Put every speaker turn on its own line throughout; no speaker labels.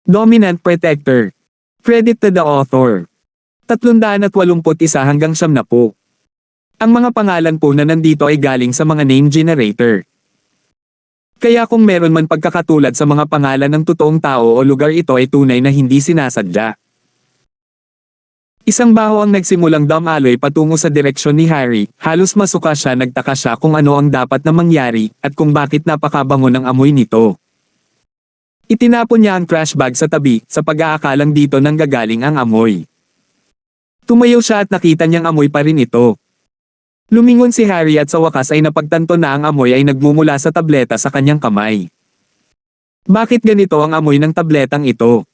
Dominant Protector. Credit to the author. 381 hanggang 70. Ang mga pangalan po na nandito ay galing sa mga name generator. Kaya kung meron man pagkakatulad sa mga pangalan ng totoong tao o lugar, ito ay tunay na hindi sinasadya. Isang baho ang nagsimulang dumaloy patungo sa direksyon ni Harry. Halos masuka siya, nagtaka siya kung ano ang dapat na mangyari at kung bakit napakabango ng amoy nito. Itinapon niya ang trash bag sa tabi sa pag-aakalang dito nanggagaling ang amoy. Tumayo siya at nakita niyang amoy pa rin ito. Lumingon si Harry at sa wakas ay napagtanto na ang amoy ay nagmumula sa tableta sa kanyang kamay. Bakit ganito ang amoy ng tabletang ito?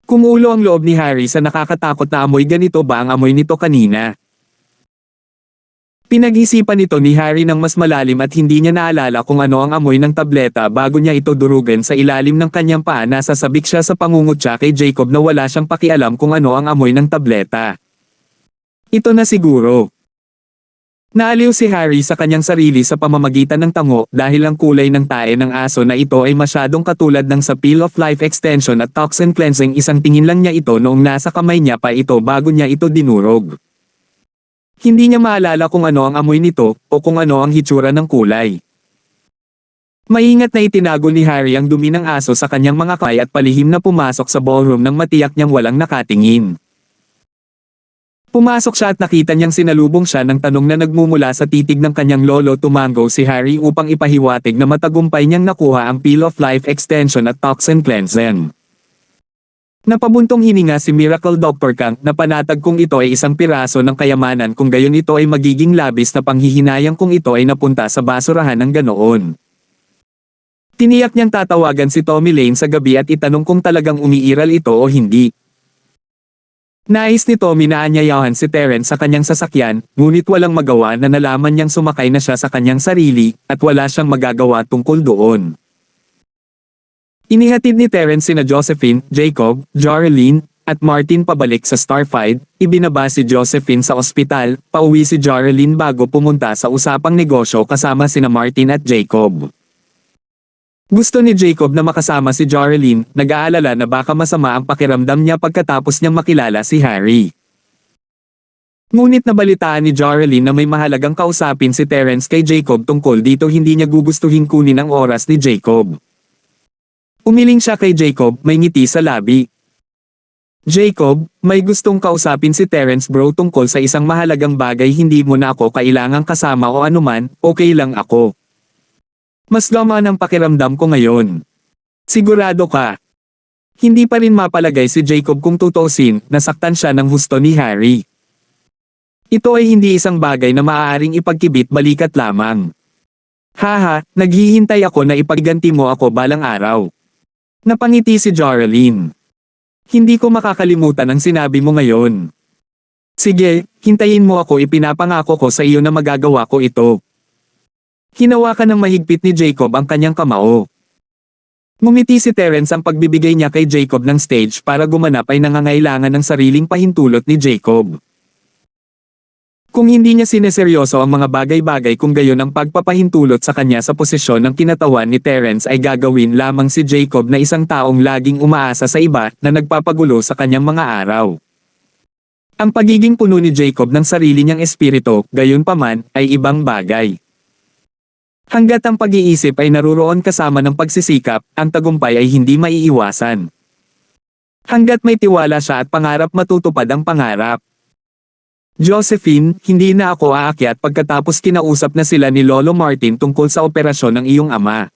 Kumulo ang loob ni Harry sa nakakatakot na amoy. Ganito ba ang amoy nito kanina? Pinag-isipan ito ni Harry ng mas malalim at hindi niya naalala kung ano ang amoy ng tableta bago niya ito durugan sa ilalim ng kanyang paa. Nasasabik siya sa pangungutya kay Jacob na wala siyang pakialam kung ano ang amoy ng tableta. Ito na siguro. Naaliw si Harry sa kanyang sarili sa pamamagitan ng tango dahil ang kulay ng tae ng aso na ito ay masyadong katulad ng sa Peel of Life Extension at Toxin Cleansing. Isang tingin lang niya ito noong nasa kamay niya pa ito bago niya ito dinurog. Hindi niya maalala kung ano ang amoy nito o kung ano ang hitsura ng kulay. Maingat na itinago ni Harry ang dumi ng aso sa kanyang mga kamay at palihim na pumasok sa ballroom nang matiyak niyang walang nakatingin. Pumasok siya at nakita niyang sinalubong siya ng tanong na nagmumula sa titig ng kanyang lolo. Tumango si Harry upang ipahiwatig na matagumpay niyang nakuha ang Peel of Life Extension at Toxin Cleansing. Napabuntong hininga si Miracle Dr. Kang na panatag kung ito ay isang piraso ng kayamanan, kung gayon ito ay magiging labis na panghihinayang kung ito ay napunta sa basurahan ng ganoon. Tiniyak niyang tatawagan si Tommy Lane sa gabi at itanong kung talagang umiiral ito o hindi. Nais ni Tommy na anyayahan si Terence sa kanyang sasakyan, ngunit walang magawa na nalaman niyang sumakay na siya sa kanyang sarili at wala siyang magagawa tungkol doon. Inihatid ni Terence sina Josephine, Jacob, Joralyn, at Martin pabalik sa Starfied. Ibinaba si Josephine sa ospital, pauwi si Joralyn bago pumunta sa usapang negosyo kasama sina Martin at Jacob. Gusto ni Jacob na makasama si Joralyn, nag-aalala na baka masama ang pakiramdam niya pagkatapos niyang makilala si Harry. Ngunit nabalitaan ni Joralyn na may mahalagang kausapin si Terence kay Jacob tungkol dito. Hindi niya gugustuhin kunin ang oras ni Jacob. Umiling siya kay Jacob, may ngiti sa labi. Jacob, may gustong kausapin si Terence bro tungkol sa isang mahalagang bagay. Hindi mo na ako kailangang kasama o anuman, okay lang ako. Mas laman ang pakiramdam ko ngayon. Sigurado ka? Hindi pa rin mapalagay si Jacob kung tutuusin, nasaktan siya ng husto ni Harry. Ito ay hindi isang bagay na maaaring ipagkibit balikat lamang. Haha, naghihintay ako na ipagganti mo ako balang araw. Napangiti si Joralyn. Hindi ko makakalimutan ang sinabi mo ngayon. Sige, hintayin mo ako, ipinapangako ko sa iyo na magagawa ko ito. Hinawakan ng mahigpit ni Jacob ang kanyang kamao. Ngumiti si Terence. Ang pagbibigay niya kay Jacob ng stage para gumanap ay nangangailangan ng sariling pahintulot ni Jacob. Kung hindi niya sineseryoso ang mga bagay-bagay, kung gayon ang pagpapahintulot sa kanya sa posisyon ng kinatawan ni Terence ay gagawin lamang si Jacob na isang taong laging umaasa sa iba na nagpapagulo sa kanyang mga araw. Ang pagiging puno ni Jacob ng sarili niyang espiritu, gayon paman, ay ibang bagay. Hanggat ang pag-iisip ay naruroon kasama ng pagsisikap, ang tagumpay ay hindi maiiwasan. Hanggat may tiwala siya at pangarap, matutupad ang pangarap. Josephine, hindi na ako aakyat pagkatapos kinausap na sila ni Lolo Martin tungkol sa operasyon ng iyong ama.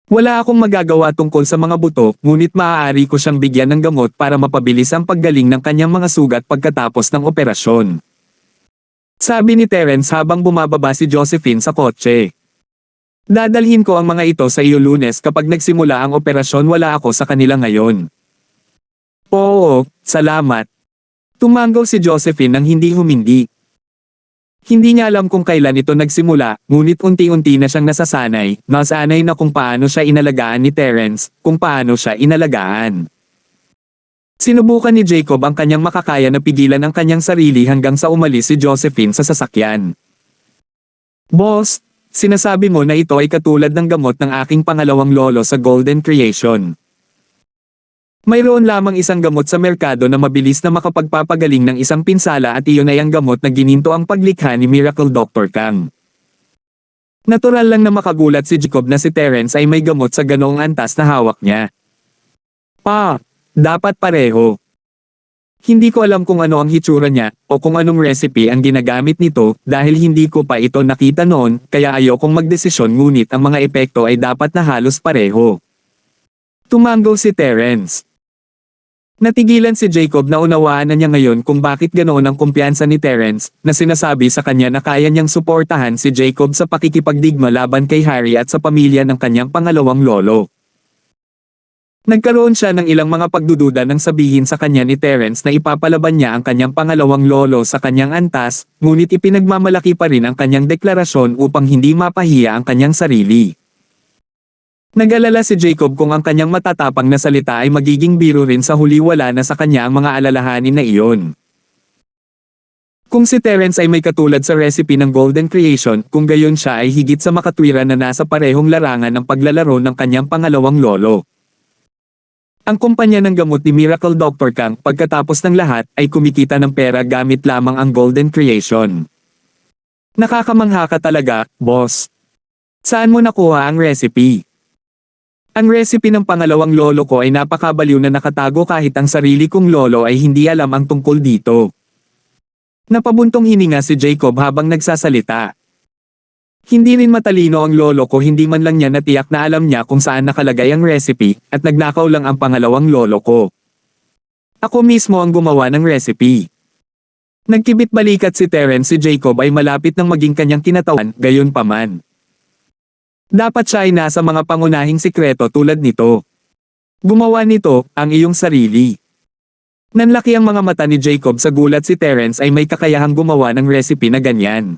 Wala akong magagawa tungkol sa mga buto, ngunit maaari ko siyang bigyan ng gamot para mapabilis ang paggaling ng kanyang mga sugat pagkatapos ng operasyon. Sabi ni Terence habang bumababa si Josephine sa kotse. Dadalhin ko ang mga ito sa iyo Lunes kapag nagsimula ang operasyon. Wala ako sa kanila ngayon. Oo, salamat. Tumango si Josephine nang hindi humindi. Hindi niya alam kung kailan ito nagsimula, ngunit unti-unti na siyang nasasanay, nasanay na kung paano siya inalagaan ni Terence, kung paano siya inalagaan. Sinubukan ni Jacob ang kanyang makakaya na pigilan ang kanyang sarili hanggang sa umalis si Josephine sa sasakyan. Boss, sinasabi mo na ito ay katulad ng gamot ng aking pangalawang lolo sa Golden Creation. Mayroon lamang isang gamot sa merkado na mabilis na makapagpapagaling ng isang pinsala at iyon ay ang gamot na gininto ang paglikha ni Miracle Dr. Kang. Natural lang na makagulat si Jacob na si Terence ay may gamot sa ganoong antas na hawak niya. Dapat pareho. Hindi ko alam kung ano ang hitsura niya o kung anong recipe ang ginagamit nito dahil hindi ko pa ito nakita noon kaya ayokong magdesisyon ngunit ang mga epekto ay dapat na halos pareho. Tumango si Terence. Natigilan si Jacob na unawaan na niya ngayon kung bakit ganoon ang kumpiyansa ni Terence na sinasabi sa kanya na kaya niyang suportahan si Jacob sa pakikipagdigma laban kay Harry at sa pamilya ng kanyang pangalawang lolo. Nagkaroon siya ng ilang mga pagdududa nang sabihin sa kanya ni Terence na ipapalaban niya ang kanyang pangalawang lolo sa kanyang antas, ngunit ipinagmamalaki pa rin ang kanyang deklarasyon upang hindi mapahiya ang kanyang sarili. Nag-alala si Jacob kung ang kanyang matatapang na salita ay magiging biro rin sa huli wala na sa kanya ang mga alalahanin na iyon. Kung si Terence ay may katulad sa recipe ng Golden Creation, kung gayon siya ay higit sa makatwiran na nasa parehong larangan ng paglalaro ng kanyang pangalawang lolo. Ang kumpanya ng gamot ni Miracle Dr. Kang pagkatapos ng lahat ay kumikita ng pera gamit lamang ang Golden Creation. Nakakamangha ka talaga, boss. Saan mo nakuha ang recipe? Ang recipe ng pangalawang lolo ko ay napakabaliw na nakatago kahit ang sarili kong lolo ay hindi alam ang tungkol dito. Napabuntong hininga si Jacob habang nagsasalita. Hindi rin matalino ang lolo ko, hindi man lang niya natiyak na alam niya kung saan nakalagay ang recipe at nagnakaw lang ang pangalawang lolo ko. Ako mismo ang gumawa ng recipe. Nagkibit balikat si Terence, si Jacob ay malapit nang maging kanyang kinatawan, gayon pa man. Dapat siya ay nasa mga pangunahing sikreto tulad nito. Gumawa nito, ang iyong sarili. Nanlaki ang mga mata ni Jacob sa gulat si Terence ay may kakayahang gumawa ng recipe na ganyan.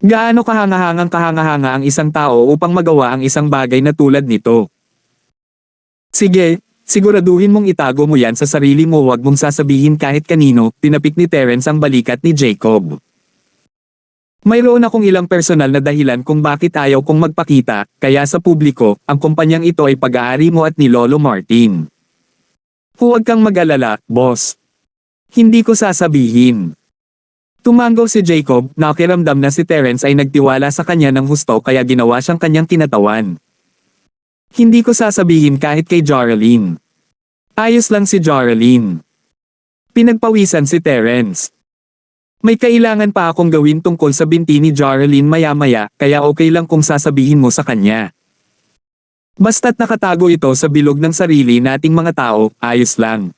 Gaano kahanga-hanga ang isang tao upang magawa ang isang bagay na tulad nito? Sige, siguraduhin mong itago mo yan sa sarili mo, huwag mong sasabihin kahit kanino, tinapik ni Terence ang balikat ni Jacob. Mayroon akong ilang personal na dahilan kung bakit ayaw kong magpakita, kaya sa publiko, ang kumpanyang ito ay pag-aari mo at ni Lolo Martin. Huwag kang mag-alala, boss. Hindi ko sasabihin. Tumango si Jacob, nakiramdam na si Terence ay nagtiwala sa kanya ng husto kaya ginawa siyang kanyang kinatawan. Hindi ko sasabihin kahit kay Jaralyn. Ayos lang si Jaralyn. Pinagpawisan si Terence. May kailangan pa akong gawin tungkol sa binti ni Jaralyn maya-maya, kaya okay lang kung sasabihin mo sa kanya. Basta't nakatago ito sa bilog ng sarili nating mga tao, ayos lang.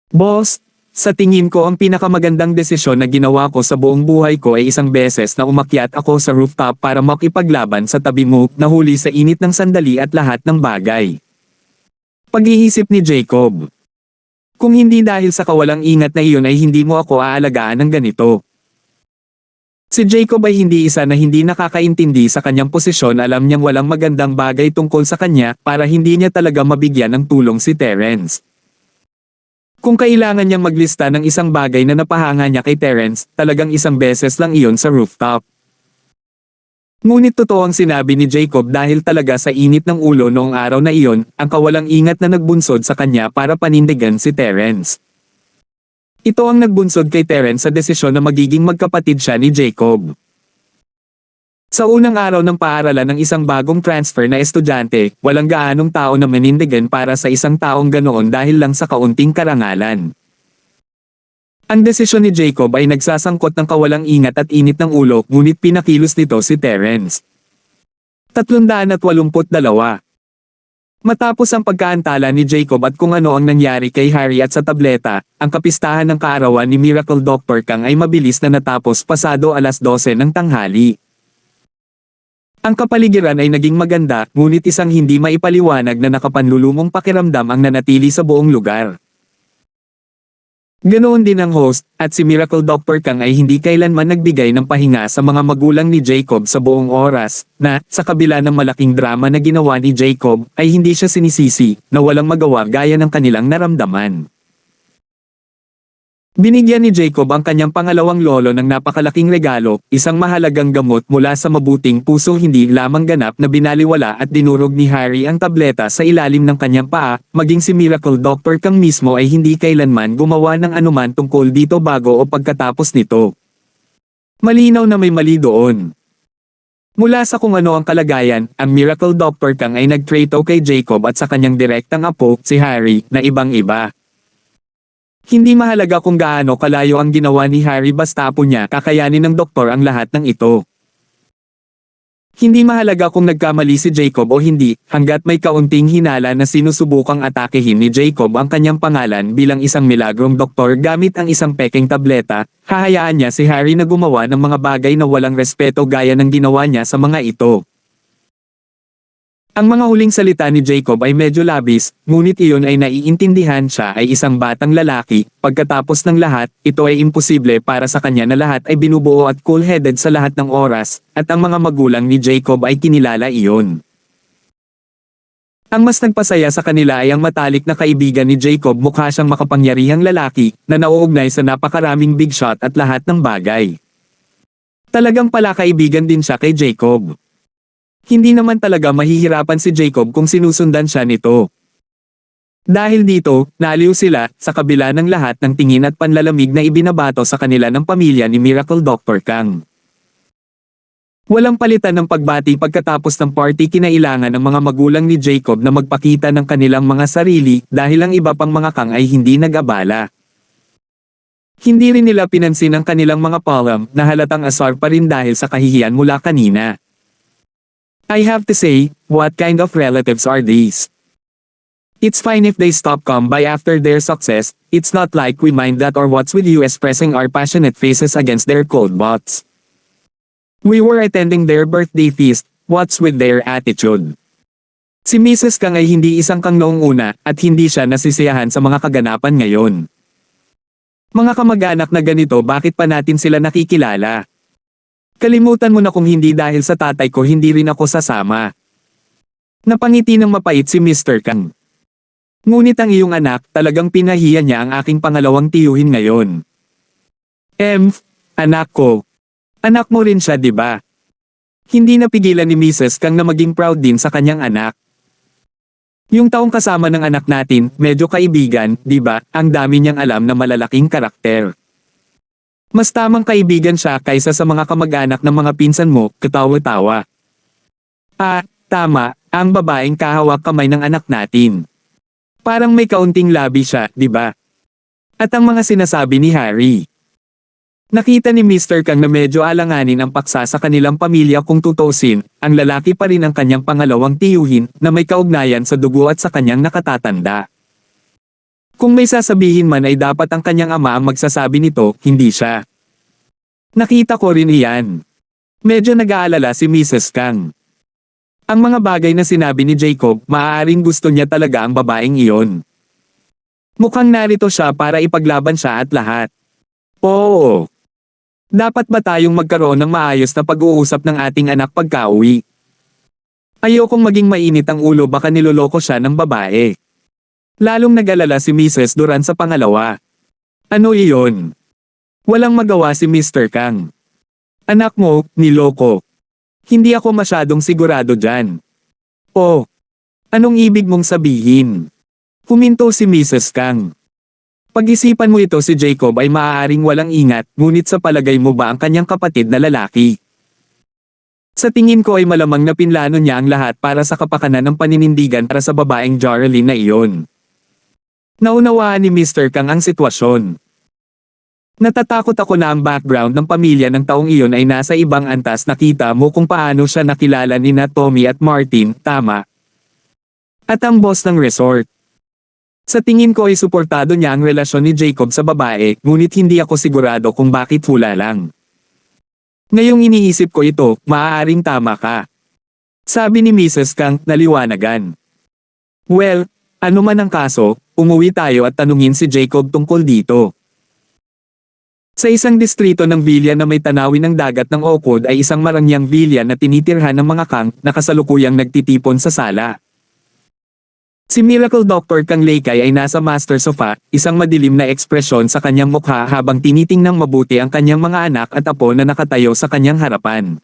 Boss, sa tingin ko ang pinakamagandang desisyon na ginawa ko sa buong buhay ko ay isang beses na umakyat ako sa rooftop para makipaglaban sa tabi mo, nahuli sa init ng sandali at lahat ng bagay. Pag-iisip ni Jacob. Kung hindi dahil sa kawalang ingat na iyon ay hindi mo ako aalagaan ng ganito. Si Jacob ay hindi isa na hindi nakakaintindi sa kanyang posisyon, alam niyang walang magandang bagay tungkol sa kanya para hindi niya talaga mabigyan ng tulong si Terence. Kung kailangan niyang maglista ng isang bagay na napahanga niya kay Terence, talagang isang beses lang iyon sa rooftop. Ngunit totoo ang sinabi ni Jacob dahil talaga sa init ng ulo noong araw na iyon, ang kawalang ingat na nagbunsod sa kanya para panindigan si Terence. Ito ang nagbunsod kay Terence sa desisyon na magiging magkapatid siya ni Jacob. Sa unang araw ng paaralan ng isang bagong transfer na estudyante, walang gaanong tao na manindigan para sa isang taong ganoon dahil lang sa kaunting karangalan. Ang desisyon ni Jacob ay nagsasangkot ng kawalang ingat at init ng ulo, ngunit pinakilos nito si Terence. 382. Matapos ang pagkaantala ni Jacob at kung ano ang nangyari kay Harry at sa tableta, ang kapistahan ng kaarawan ni Miracle Dr. Kang ay mabilis na natapos pasado 12:00 ng tanghali. Ang kapaligiran ay naging maganda, ngunit isang hindi maipaliwanag na nakapanlulumong pakiramdam ang nanatili sa buong lugar. Ganoon din ang host, at si Miracle Dr. Kang ay hindi kailanman nagbigay ng pahinga sa mga magulang ni Jacob sa buong oras, na, sa kabila ng malaking drama na ginawa ni Jacob, ay hindi siya sinisisi, na walang magawa gaya ng kanilang naramdaman. Binigyan ni Jacob ang kanyang pangalawang lolo ng napakalaking regalo, isang mahalagang gamot mula sa mabuting puso, hindi lamang ganap na binaliwala at dinurog ni Harry ang tableta sa ilalim ng kanyang paa, maging si Miracle Doctor Kang mismo ay hindi kailanman gumawa ng anuman tungkol dito bago o pagkatapos nito. Malinaw na may mali doon. Mula sa kung ano ang kalagayan, ang Miracle Doctor Kang ay nagtrato kay Jacob at sa kanyang direktang apo, si Harry, na ibang-iba. Hindi mahalaga kung gaano kalayo ang ginawa ni Harry basta apo niya, kakayanin ng doktor ang lahat ng ito. Hindi mahalaga kung nagkamali si Jacob o hindi, hanggat may kaunting hinala na sinusubukang atakehin ni Jacob ang kanyang pangalan bilang isang milagrong doktor gamit ang isang pekeng tableta, hahayaan niya si Harry na gumawa ng mga bagay na walang respeto gaya ng ginawa niya sa mga ito. Ang mga huling salita ni Jacob ay medyo labis, ngunit iyon ay naiintindihan siya ay isang batang lalaki. Pagkatapos ng lahat, ito ay imposible para sa kanya na lahat ay binubuo at cool-headed sa lahat ng oras, at ang mga magulang ni Jacob ay kinilala iyon. Ang mas nagpasaya sa kanila ay ang matalik na kaibigan ni Jacob, mukha siyang makapangyarihang lalaki, na nauugnay sa napakaraming big shot at lahat ng bagay. Talagang pala kaibigan din siya kay Jacob. Hindi naman talaga mahihirapan si Jacob kung sinusundan siya nito. Dahil dito, naaliw sila, sa kabila ng lahat ng tingin at panlalamig na ibinabato sa kanila ng pamilya ni Miracle Doctor Kang. Walang palitan ng pagbati pagkatapos ng party, kinailangan ng mga magulang ni Jacob na magpakita ng kanilang mga sarili dahil ang iba pang mga Kang ay hindi nag-abala. Hindi rin nila pinansin ang kanilang mga palm na halatang asar pa rin dahil sa kahihiyan mula kanina. I have to say, what kind of relatives are these? It's fine if they stop come by after their success, it's not like we mind that or what's with you expressing our passionate faces against their cold butts. We were attending their birthday feast, what's with their attitude? Si Mrs. Kang ay hindi isang Kang noong una, at hindi siya nasisiyahan sa mga kaganapan ngayon. Mga kamag-anak na ganito, bakit pa natin sila nakikilala? Kalimutan mo na kung hindi dahil sa tatay ko hindi rin ako sasama. Napangiti ng mapait si Mr. Kang. Ngunit ang iyong anak, talagang pinahiya niya ang aking pangalawang tiyuhin ngayon. Anak ko. Anak mo rin siya, di ba? Hindi napigilan ni Mrs. Kang na maging proud din sa kanyang anak. Yung taong kasama ng anak natin, medyo kaibigan, di ba? Ang dami niyang alam na malalaking karakter. Mas tamang kaibigan siya kaysa sa mga kamag-anak ng mga pinsan mo, katawa-tawa. Tama, ang babaeng kahawak kamay ng anak natin. Parang may kaunting labi siya, di ba? At ang mga sinasabi ni Harry. Nakita ni Mr. Kang na medyo alanganin ang paksa sa kanilang pamilya kung tutusin, ang lalaki pa rin ang kanyang pangalawang tiyuhin na may kaugnayan sa dugo at sa kanyang nakatatanda. Kung may sasabihin man ay dapat ang kanyang ama ang magsasabi nito, hindi siya. Nakita ko rin iyan. Medyo nag-aalala si Mrs. Kang. Ang mga bagay na sinabi ni Jacob, maaaring gusto niya talaga ang babaeng iyon. Mukhang narito siya para ipaglaban siya at lahat. Oo. Dapat ba tayong magkaroon ng maayos na pag-uusap ng ating anak pagka-uwi? Ayokong maging mainit ang ulo, baka niloloko siya ng babae. Lalong nag-alala si Mrs. Duran sa pangalawa. Ano iyon? Walang magawa si Mr. Kang. Anak mo, niloko. Hindi ako masyadong sigurado dyan. Oh, anong ibig mong sabihin? Huminto si Mrs. Kang. Pag-isipan mo ito, si Jacob ay maaaring walang ingat, ngunit sa palagay mo ba ang kanyang kapatid na lalaki? Sa tingin ko ay malamang na pinlano niya ang lahat para sa kapakanan ng paninindigan para sa babaeng Jarlene na iyon. Naunawaan ni Mr. Kang ang sitwasyon. Natatakot ako na ang background ng pamilya ng taong iyon ay nasa ibang antas. Nakita mo kung paano siya nakilala nina Tommy at Martin, tama? At ang boss ng resort. Sa tingin ko ay suportado niya ang relasyon ni Jacob sa babae, ngunit hindi ako sigurado kung bakit hula lang. Ngayong iniisip ko ito, maaaring tama ka. Sabi ni Mrs. Kang, naliwanagan. Well, ano man ang kaso, umuwi tayo at tanungin si Jacob tungkol dito. Sa isang distrito ng villa na may tanawin ng dagat ng Oakwood ay isang marangyang villa na tinitirhan ng mga Kang na kasalukuyang nagtitipon sa sala. Si Miracle Doctor Kang Leikay ay nasa master sofa, isang madilim na ekspresyon sa kanyang mukha habang tinitingnang mabuti ang kanyang mga anak at apo na nakatayo sa kanyang harapan.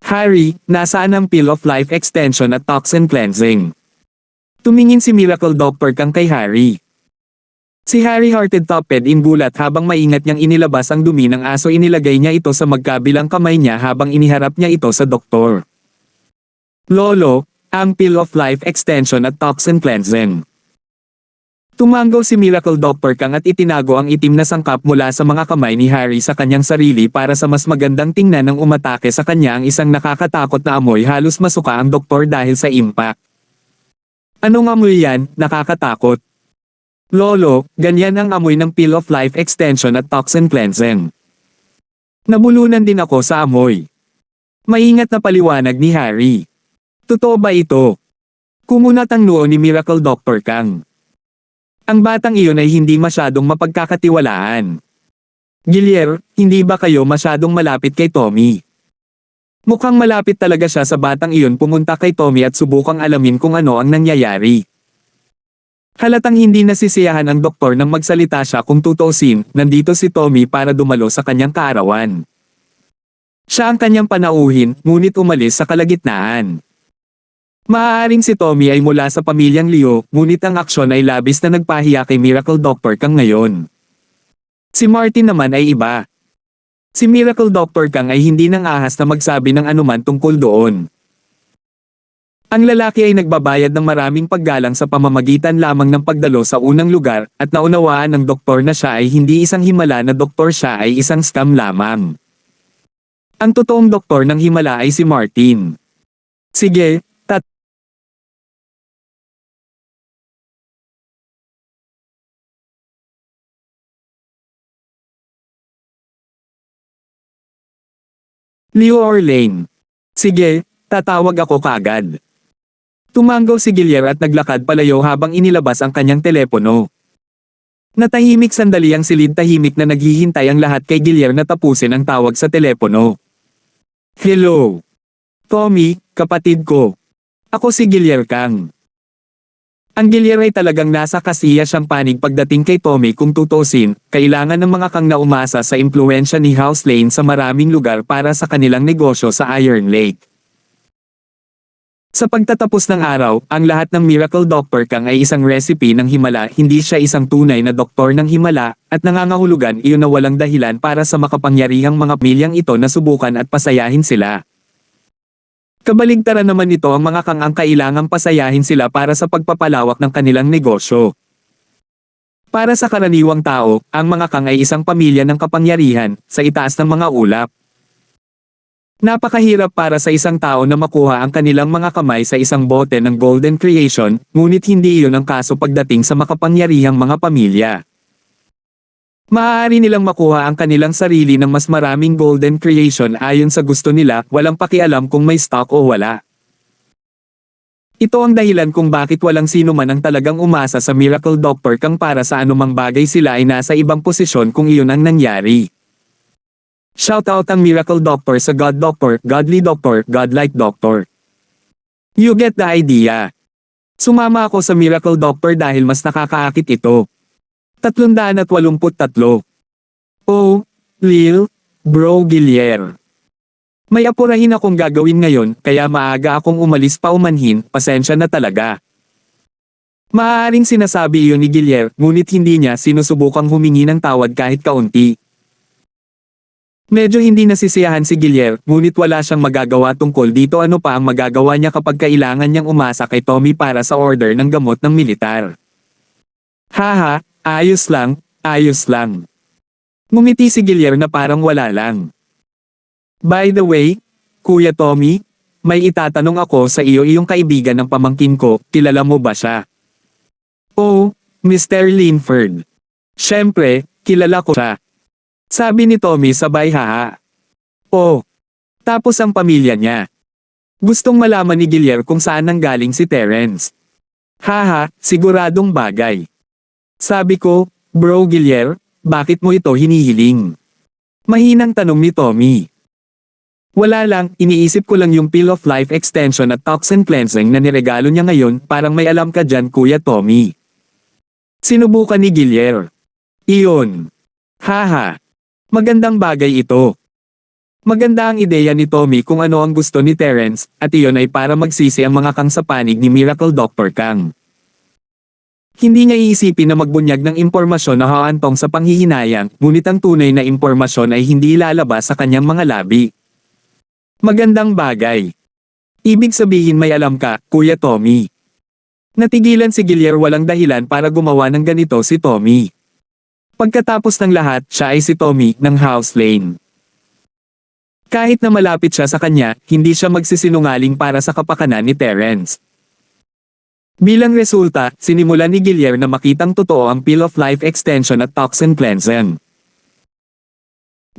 Harry, nasaan ang Pill of Life Extension at Toxin Cleansing? Tumingin si Miracle Doctor Kang kay Harry. Si Harry hearted toped in gulat habang maingat niyang inilabas ang dumi ng aso, inilagay niya ito sa magkabilang kamay niya habang iniharap niya ito sa doktor. Lolo, ang Pill of Life Extension at Toxin Cleansing. Tumango si Miracle Doctor Kang at itinago ang itim na sangkap mula sa mga kamay ni Harry sa kanyang sarili para sa mas magandang tingnan nang umatake sa kanya ang isang nakakatakot na amoy. Halos masuka ang doktor dahil sa impact. Anong amoy yan, nakakatakot? Lolo, ganyan ang amoy ng Pill of Life Extension at Toxin Cleansing. Nabulunan din ako sa amoy. Maingat na paliwanag ni Harry. Totoo ba ito? Kumunat ang noo ni Miracle Doctor Kang. Ang batang iyon ay hindi masyadong mapagkakatiwalaan. Gilier, hindi ba kayo masyadong malapit kay Tommy? Mukhang malapit talaga siya sa batang iyon. Pumunta kay Tommy at subukang alamin kung ano ang nangyayari. Halatang hindi nasisiyahan ang doktor nang magsalita siya. Kung tutuusin, nandito si Tommy para dumalo sa kanyang kaarawan. Siya ang kanyang panauhin, ngunit umalis sa kalagitnaan. Maaaring si Tommy ay mula sa pamilyang Leo, ngunit ang aksyon ay labis na nagpahiya kay Miracle Doctor Kang ngayon. Si Martin naman ay iba. Si Miracle Doctor Kang ay hindi nang ahas na magsabi ng anuman tungkol doon. Ang lalaki ay nagbabayad ng maraming paggalang sa pamamagitan lamang ng pagdalo sa unang lugar, at naunawaan ng doktor na siya ay hindi isang himala na doktor, siya ay isang scam lamang. Ang totoong doktor ng himala ay si Martin. Sige, Leo or Lane. Sige, tatawag ako kaagad. Tumango si Gilier at naglakad palayo habang inilabas ang kanyang telepono. Natahimik sandali ang silid, tahimik na naghihintay ang lahat kay Gilier na tapusin ang tawag sa telepono. Hello. Tommy, kapatid ko. Ako si Gilier Kang. Ang Gilier ay talagang nasa kasiya siyang panig pagdating kay Tommy. Kung tutusin, kailangan ng mga Kang na umasa sa impluwensya ni House Lane sa maraming lugar para sa kanilang negosyo sa Iron Lake. Sa pagtatapos ng araw, ang lahat ng Miracle Doctor Kang ay isang recipe ng himala. Hindi siya isang tunay na doktor ng himala, at nangangahulugan iyon na walang dahilan para sa makapangyarihang mga pamilyang ito na subukan at pasayahin sila. Kabaligtaran naman nito, ang mga Kang ang kailangang pasayahin sila para sa pagpapalawak ng kanilang negosyo. Para sa karaniwang tao, ang mga Kang ay isang pamilya ng kapangyarihan, sa itaas ng mga ulap. Napakahirap para sa isang tao na makuha ang kanilang mga kamay sa isang bote ng Golden Creation, ngunit hindi iyon ang kaso pagdating sa makapangyarihang mga pamilya. Maaari nilang makuha ang kanilang sarili ng mas maraming Golden Creation ayon sa gusto nila, walang pakialam kung may stock o wala. Ito ang dahilan kung bakit walang sino man ang talagang umasa sa Miracle Doctor Kang. Para sa anumang bagay sila ay nasa ibang posisyon kung iyon ang nangyari. Shoutout ang Miracle Doctor sa God Doctor, Godly Doctor, Godlike Doctor. You get the idea. Sumama ako sa Miracle Doctor dahil mas nakakaakit ito. 383. Oh, Lil, Bro Gilier. May apurahin akong gagawin ngayon, kaya maaga akong umalis pa umanhin, pasensya na talaga. Maaaring sinasabi iyon ni Gilier, ngunit hindi niya sinusubukang humingi ng tawad kahit kaunti. Medyo hindi nasisiyahan si Gilier, ngunit wala siyang magagawa tungkol dito. Ano pa ang magagawa niya kapag kailangan niyang umasa kay Tommy para sa order ng gamot ng militar? Haha, ayos lang, ayos lang. Ngumiti si Gilier na parang wala lang. By the way, Kuya Tommy, may itatanong ako sa iyo. Iyong kaibigan ng pamangkin ko, kilala mo ba siya? Oh, Mr. Linford. Siyempre, kilala ko siya. Sabi ni Tommy sabay haha. Oh, tapos ang pamilya niya. Gustong malaman ni Gilier kung saan nanggaling si Terence. Haha, siguradong bagay. Sabi ko, Bro Gilier, bakit mo ito hinihiling? Mahinang tanong ni Tommy. Wala lang, iniisip ko lang yung Pill of Life Extension at Toxin Cleansing na niregalo niya ngayon, parang may alam ka dyan Kuya Tommy. Sinubukan ni Gilier. Iyon. Haha. Magandang bagay ito. Maganda ang ideya ni Tommy kung ano ang gusto ni Terence, at iyon ay para magsisi ang mga kang sa panig ni Miracle Dr. Kang. Hindi niya iisipin na magbunyag ng impormasyon na haantong sa panghihinayang, ngunit ang tunay na impormasyon ay hindi ilalabas sa kanyang mga labi. Magandang bagay. Ibig sabihin may alam ka, Kuya Tommy. Natigilan si Gilier, walang dahilan para gumawa ng ganito si Tommy. Pagkatapos ng lahat, siya ay si Tommy ng House Lane. Kahit na malapit siya sa kanya, hindi siya magsisinungaling para sa kapakanan ni Terence. Bilang resulta, sinimulan ni Gilier na makitang totoo ang Pill of Life Extension at Toxin Cleansing.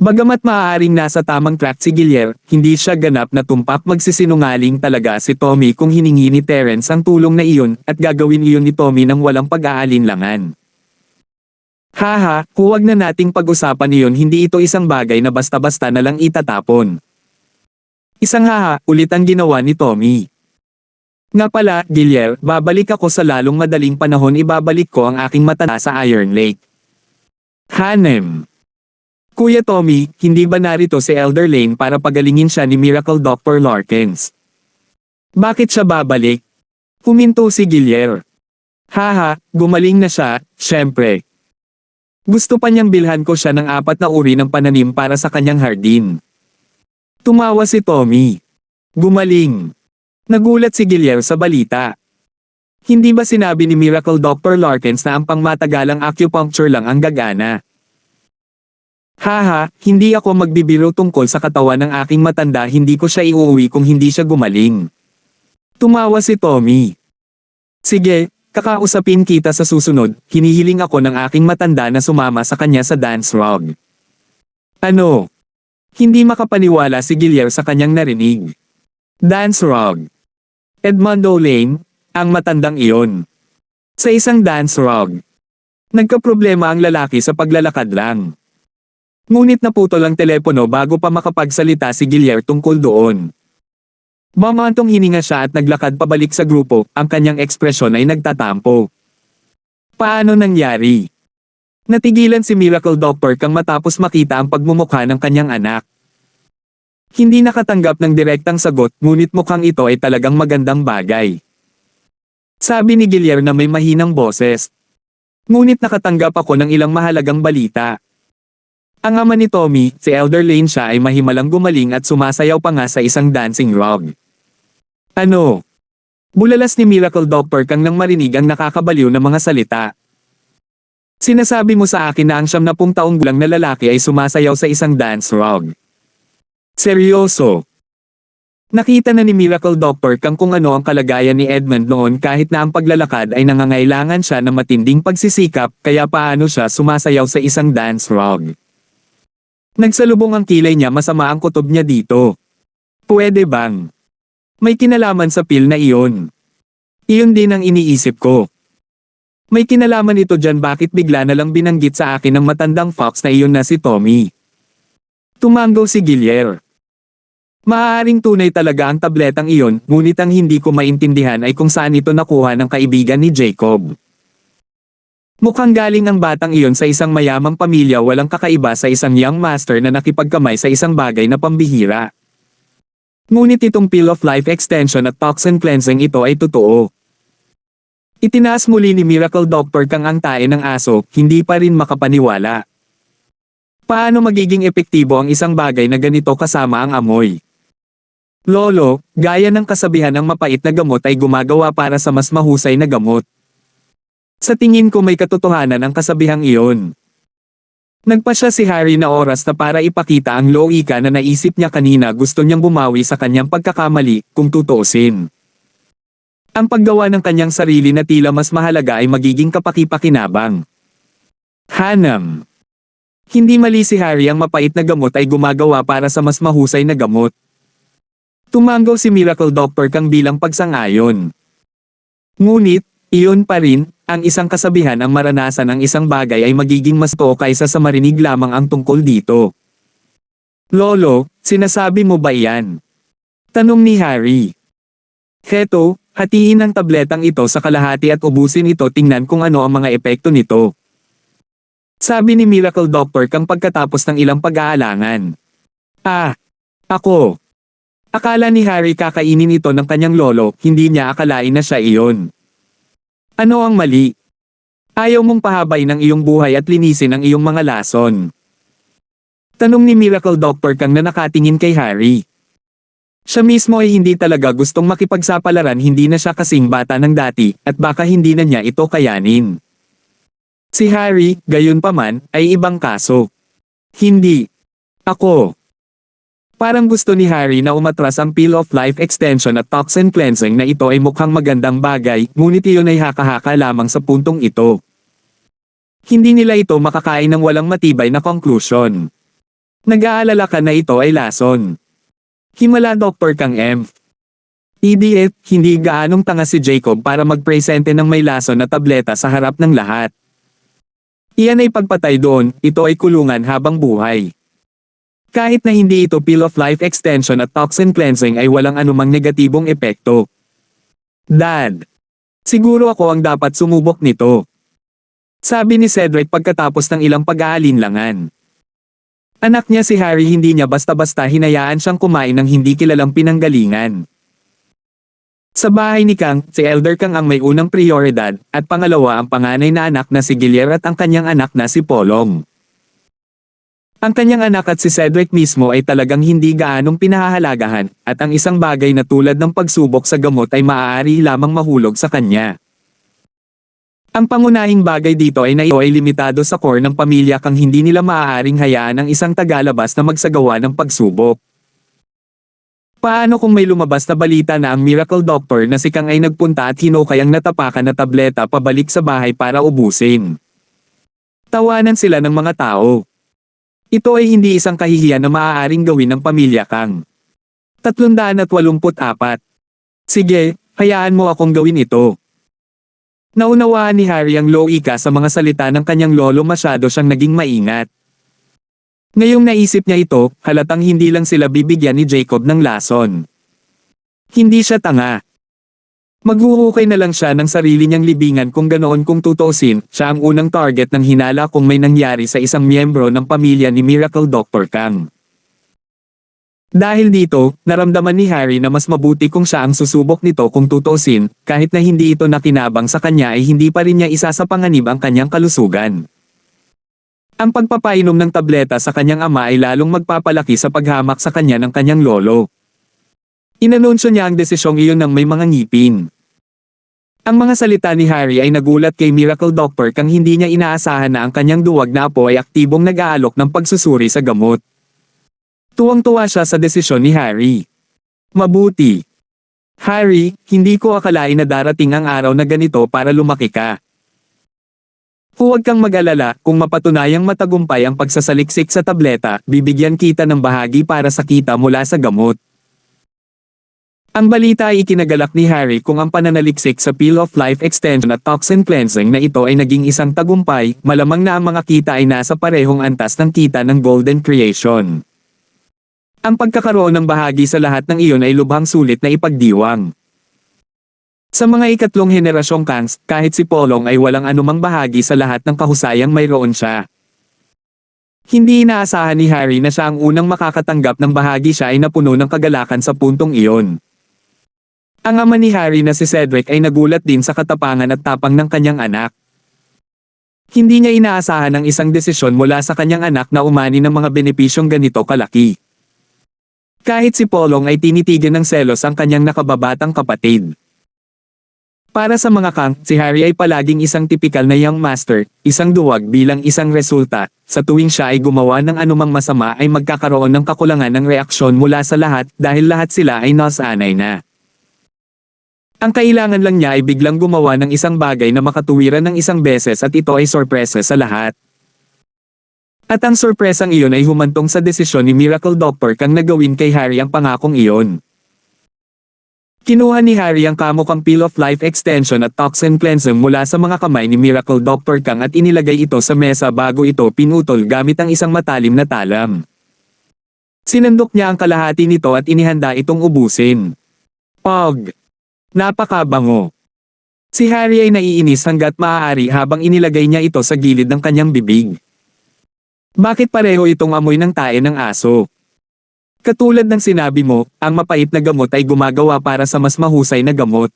Bagamat maaaring nasa tamang track si Gilier, hindi siya ganap na tumpak magsisinungaling talaga si Tommy kung hiningi ni Terence ang tulong na iyon at gagawin iyon ni Tommy nang walang pag-aalinlangan. Haha, huwag na nating pag-usapan iyon, hindi ito isang bagay na basta-basta na lang itatapon. Isang haha, ulit ang ginawa ni Tommy. Nga pala, Gilier, babalik ako sa lalong madaling panahon, ibabalik ko ang aking matanda sa Iron Lake. Hanem. Kuya Tommy, hindi ba narito si Elder Lane para pagalingin siya ni Miracle Dr. Larkins? Bakit siya babalik? Huminto si Gilier. Haha, gumaling na siya, syempre. Gusto pa niyang bilhan ko siya ng 4 na uri ng pananim para sa kanyang hardin. Tumawa si Tommy. Gumaling. Nagulat si Gilier sa balita. Hindi ba sinabi ni Miracle Dr. Larkins na ang pangmatagalang acupuncture lang ang gagana? Haha, hindi ako magbibiro tungkol sa katawan ng aking matanda, hindi ko siya iuuwi kung hindi siya gumaling. Tumawa si Tommy. Sige, kakausapin kita sa susunod, hinihiling ako ng aking matanda na sumama sa kanya sa dance rug. Ano? Hindi makapaniwala si Gilier sa kanyang narinig. Dance rug. Edmondo Lane, ang matandang iyon. Sa isang dance rug. Nagkaproblema ang lalaki sa paglalakad lang. Ngunit naputol ang telepono bago pa makapagsalita si Gilier tungkol doon. Mamantong hininga siya at naglakad pabalik sa grupo, ang kanyang ekspresyon ay nagtatampo. Paano nangyari? Natigilan si Miracle Dr. Kang matapos makita ang pagmumukha ng kanyang anak. Hindi nakatanggap ng direktang sagot, ngunit mukhang ito ay talagang magandang bagay. Sabi ni Gilier na may mahinang boses. Ngunit nakatanggap ako ng ilang mahalagang balita. Ang ama ni Tommy, si Elder Lane, siya ay mahimalang gumaling at sumasayaw pa nga sa isang dancing rug. Ano? Bulalas ni Miracle Dr. Kang nang marinig ang nakakabaliw na mga salita. Sinasabi mo sa akin na ang 70 taong gulang na lalaki ay sumasayaw sa isang dance rug. Seryoso. Nakita na ni Miracle Dr. Kang kung ano ang kalagayan ni Edmund noon, kahit na ang paglalakad ay nangangailangan siya ng matinding pagsisikap, kaya paano siya sumasayaw sa isang dance rug. Nagsalubong ang kilay niya, masama ang kutob niya dito. Pwede bang? May kinalaman sa pill na iyon. Iyon din ang iniisip ko. May kinalaman ito dyan, bakit bigla na lang binanggit sa akin ng matandang fox na iyon na si Tommy? Tumango si Gilier. Maaaring tunay talaga ang tabletang iyon, ngunit ang hindi ko maintindihan ay kung saan ito nakuha ng kaibigan ni Jacob. Mukhang galing ang batang iyon sa isang mayamang pamilya, walang kakaiba sa isang young master na nakipagkamay sa isang bagay na pambihira. Ngunit itong Pill of Life Extension at Toxin Cleansing, ito ay totoo. Itinaas muli ni Miracle Dr. Kang ang tae ng aso, hindi pa rin makapaniwala. Paano magiging epektibo ang isang bagay na ganito kasama ang amoy? Lolo, gaya ng kasabihan, ang mapait na gamot ay gumagawa para sa mas mahusay na gamot. Sa tingin ko may katotohanan ang kasabihang iyon. Nagpasya si Harry na oras na para ipakita ang loika na naisip niya kanina, gusto niyang bumawi sa kanyang pagkakamali, kung tutuusin. Ang paggawa ng kanyang sarili na tila mas mahalaga ay magiging kapaki-pakinabang. Hanam. Hindi mali si Harry, ang mapait na gamot ay gumagawa para sa mas mahusay na gamot. Tumango si Miracle Dr. Kang bilang pagsang-ayon. Ngunit, iyon pa rin, ang isang kasabihan, ang maranasan ng isang bagay ay magiging mas totoo kaysa sa marinig lamang ang tungkol dito. Lolo, sinasabi mo ba iyan? Tanong ni Harry. Heto, hatiin ang tabletang ito sa kalahati at ubusin ito, tingnan kung ano ang mga epekto nito. Sabi ni Miracle Doctor Kang pagkatapos ng ilang pag-aalangan. Ako. Akala ni Harry kakainin ito ng kanyang lolo, hindi niya akalain na siya iyon. Ano ang mali? Ayaw mong pahabay ng iyong buhay at linisin ang iyong mga lason. Tanong ni Miracle Doctor Kang na nakatingin kay Harry. Siya mismo ay hindi talaga gustong makipagsapalaran, hindi na siya kasing bata ng dati, at baka hindi na niya ito kayanin. Si Harry, gayunpaman, ay ibang kaso. Hindi. Ako. Parang gusto ni Harry na umatras ang Peel of Life Extension at Toxin Cleansing na ito ay mukhang magandang bagay, ngunit iyon ay haka-haka lamang sa puntong ito. Hindi nila ito makakain ng walang matibay na conclusion. Nag-aalala ka na ito ay lason. Himala Dr. Kang M. Idiot, hindi gaanong tanga si Jacob para magpresente ng may lason na tableta sa harap ng lahat. Iyan ay pagpatay doon, ito ay kulungan habang buhay. Kahit na hindi ito Peel of Life Extension at Toxin Cleansing ay walang anumang negatibong epekto. Dad. Siguro ako ang dapat sumubok nito. Sabi ni Cedric pagkatapos ng ilang pag-aalinlangan. Anak niya si Harry, hindi niya basta-basta hinayaan siyang kumain ng hindi kilalang pinanggalingan. Sa bahay ni Kang, si Elder Kang ang may unang prioridad, at pangalawa ang panganay na anak na si Gilier at ang kanyang anak na si Polong. Ang kanyang anak at si Cedric mismo ay talagang hindi gaanong pinahahalagahan, at ang isang bagay na tulad ng pagsubok sa gamot ay maaari lamang mahulog sa kanya. Ang pangunahing bagay dito ay na ito ay limitado sa core ng pamilya Kang, hindi nila maaaring hayaan ang isang tagalabas na magsagawa ng pagsubok. Paano kung may lumabas na balita na ang Miracle Doctor na si Kang ay nagpunta at hinukay ang natapakan na tableta pabalik sa bahay para ubusin? Tawanan sila ng mga tao. Ito ay hindi isang kahihiyan na maaaring gawin ng pamilya Kang. 384. Sige, hayaan mo akong gawin ito. Naunawaan ni Harry ang loika sa mga salita ng kanyang lolo, masyado siyang naging maingat. Ngayong naisip niya ito, halatang hindi lang sila bibigyan ni Jacob ng lason. Hindi siya tanga. Maghuhukay na lang siya ng sarili niyang libingan kung ganoon. Kung tutuusin, siya ang unang target ng hinala kung may nangyari sa isang miyembro ng pamilya ni Miracle Doctor Kang. Dahil dito, naramdaman ni Harry na mas mabuti kung siya ang susubok nito. Kung tutuusin, kahit na hindi ito nakinabang sa kanya ay hindi pa rin niya isasapanganib ang kanyang kalusugan. Ang pagpapainom ng tableta sa kanyang ama ay lalong magpapalaki sa paghamak sa kanya ng kanyang lolo. Inanunsyo niya ang desisyong iyon ng may mga ngipin. Ang mga salita ni Harry ay nagulat kay Miracle Doctor Kang, hindi niya inaasahan na ang kanyang duwag na apo ay aktibong nag-aalok ng pagsusuri sa gamot. Tuwang-tuwa siya sa desisyon ni Harry. Mabuti. Harry, hindi ko akalain na darating ang araw na ganito para lumaki ka. Huwag kang mag-alala, kung mapatunayang matagumpay ang pagsasaliksik sa tableta, bibigyan kita ng bahagi para sa kita mula sa gamot. Ang balita ay ikinagalak ni Harry kung ang pananaliksik sa Peel of Life Extension at Toxin Cleansing na ito ay naging isang tagumpay, malamang na ang mga kita ay nasa parehong antas ng kita ng Golden Creation. Ang pagkakaroon ng bahagi sa lahat ng iyon ay lubhang sulit na ipagdiwang. Sa mga ikatlong henerasyong Kangs, kahit si Polong ay walang anumang bahagi sa lahat ng kahusayang mayroon siya. Hindi inaasahan ni Harry na siya ang unang makakatanggap ng bahagi, siya ay napuno ng kagalakan sa puntong iyon. Ang ama ni Harry na si Cedric ay nagulat din sa katapangan at tapang ng kanyang anak. Hindi niya inaasahan ang isang desisyon mula sa kanyang anak na umani ng mga benepisyong ganito kalaki. Kahit si Polong ay tinitigan ng selos ang kanyang nakababatang kapatid. Para sa mga Kang, si Harry ay palaging isang tipikal na young master, isang duwag bilang isang resulta. Sa tuwing siya ay gumawa ng anumang masama ay magkakaroon ng kakulangan ng reaksyon mula sa lahat dahil lahat sila ay nasanay na. Ang kailangan lang niya ay biglang gumawa ng isang bagay na makatuwiran ng isang beses at ito ay sorpresa sa lahat. At ang sorpresang iyon ay humantong sa desisyon ni Miracle Doctor Kang na gawin kay Harry ang pangakong iyon. Kinuha ni Harry ang kamukang Peel of Life Extension at Toxin Cleansing mula sa mga kamay ni Miracle Doctor Kang at inilagay ito sa mesa bago ito pinutol gamit ang isang matalim na talam. Sinandok niya ang kalahati nito at inihanda itong ubusin. Pog! Napakabango! Si Harry ay naiinis hanggat maaari habang inilagay niya ito sa gilid ng kanyang bibig. Bakit pareho itong amoy ng tae ng aso? Katulad ng sinabi mo, ang mapait na gamot ay gumagawa para sa mas mahusay na gamot.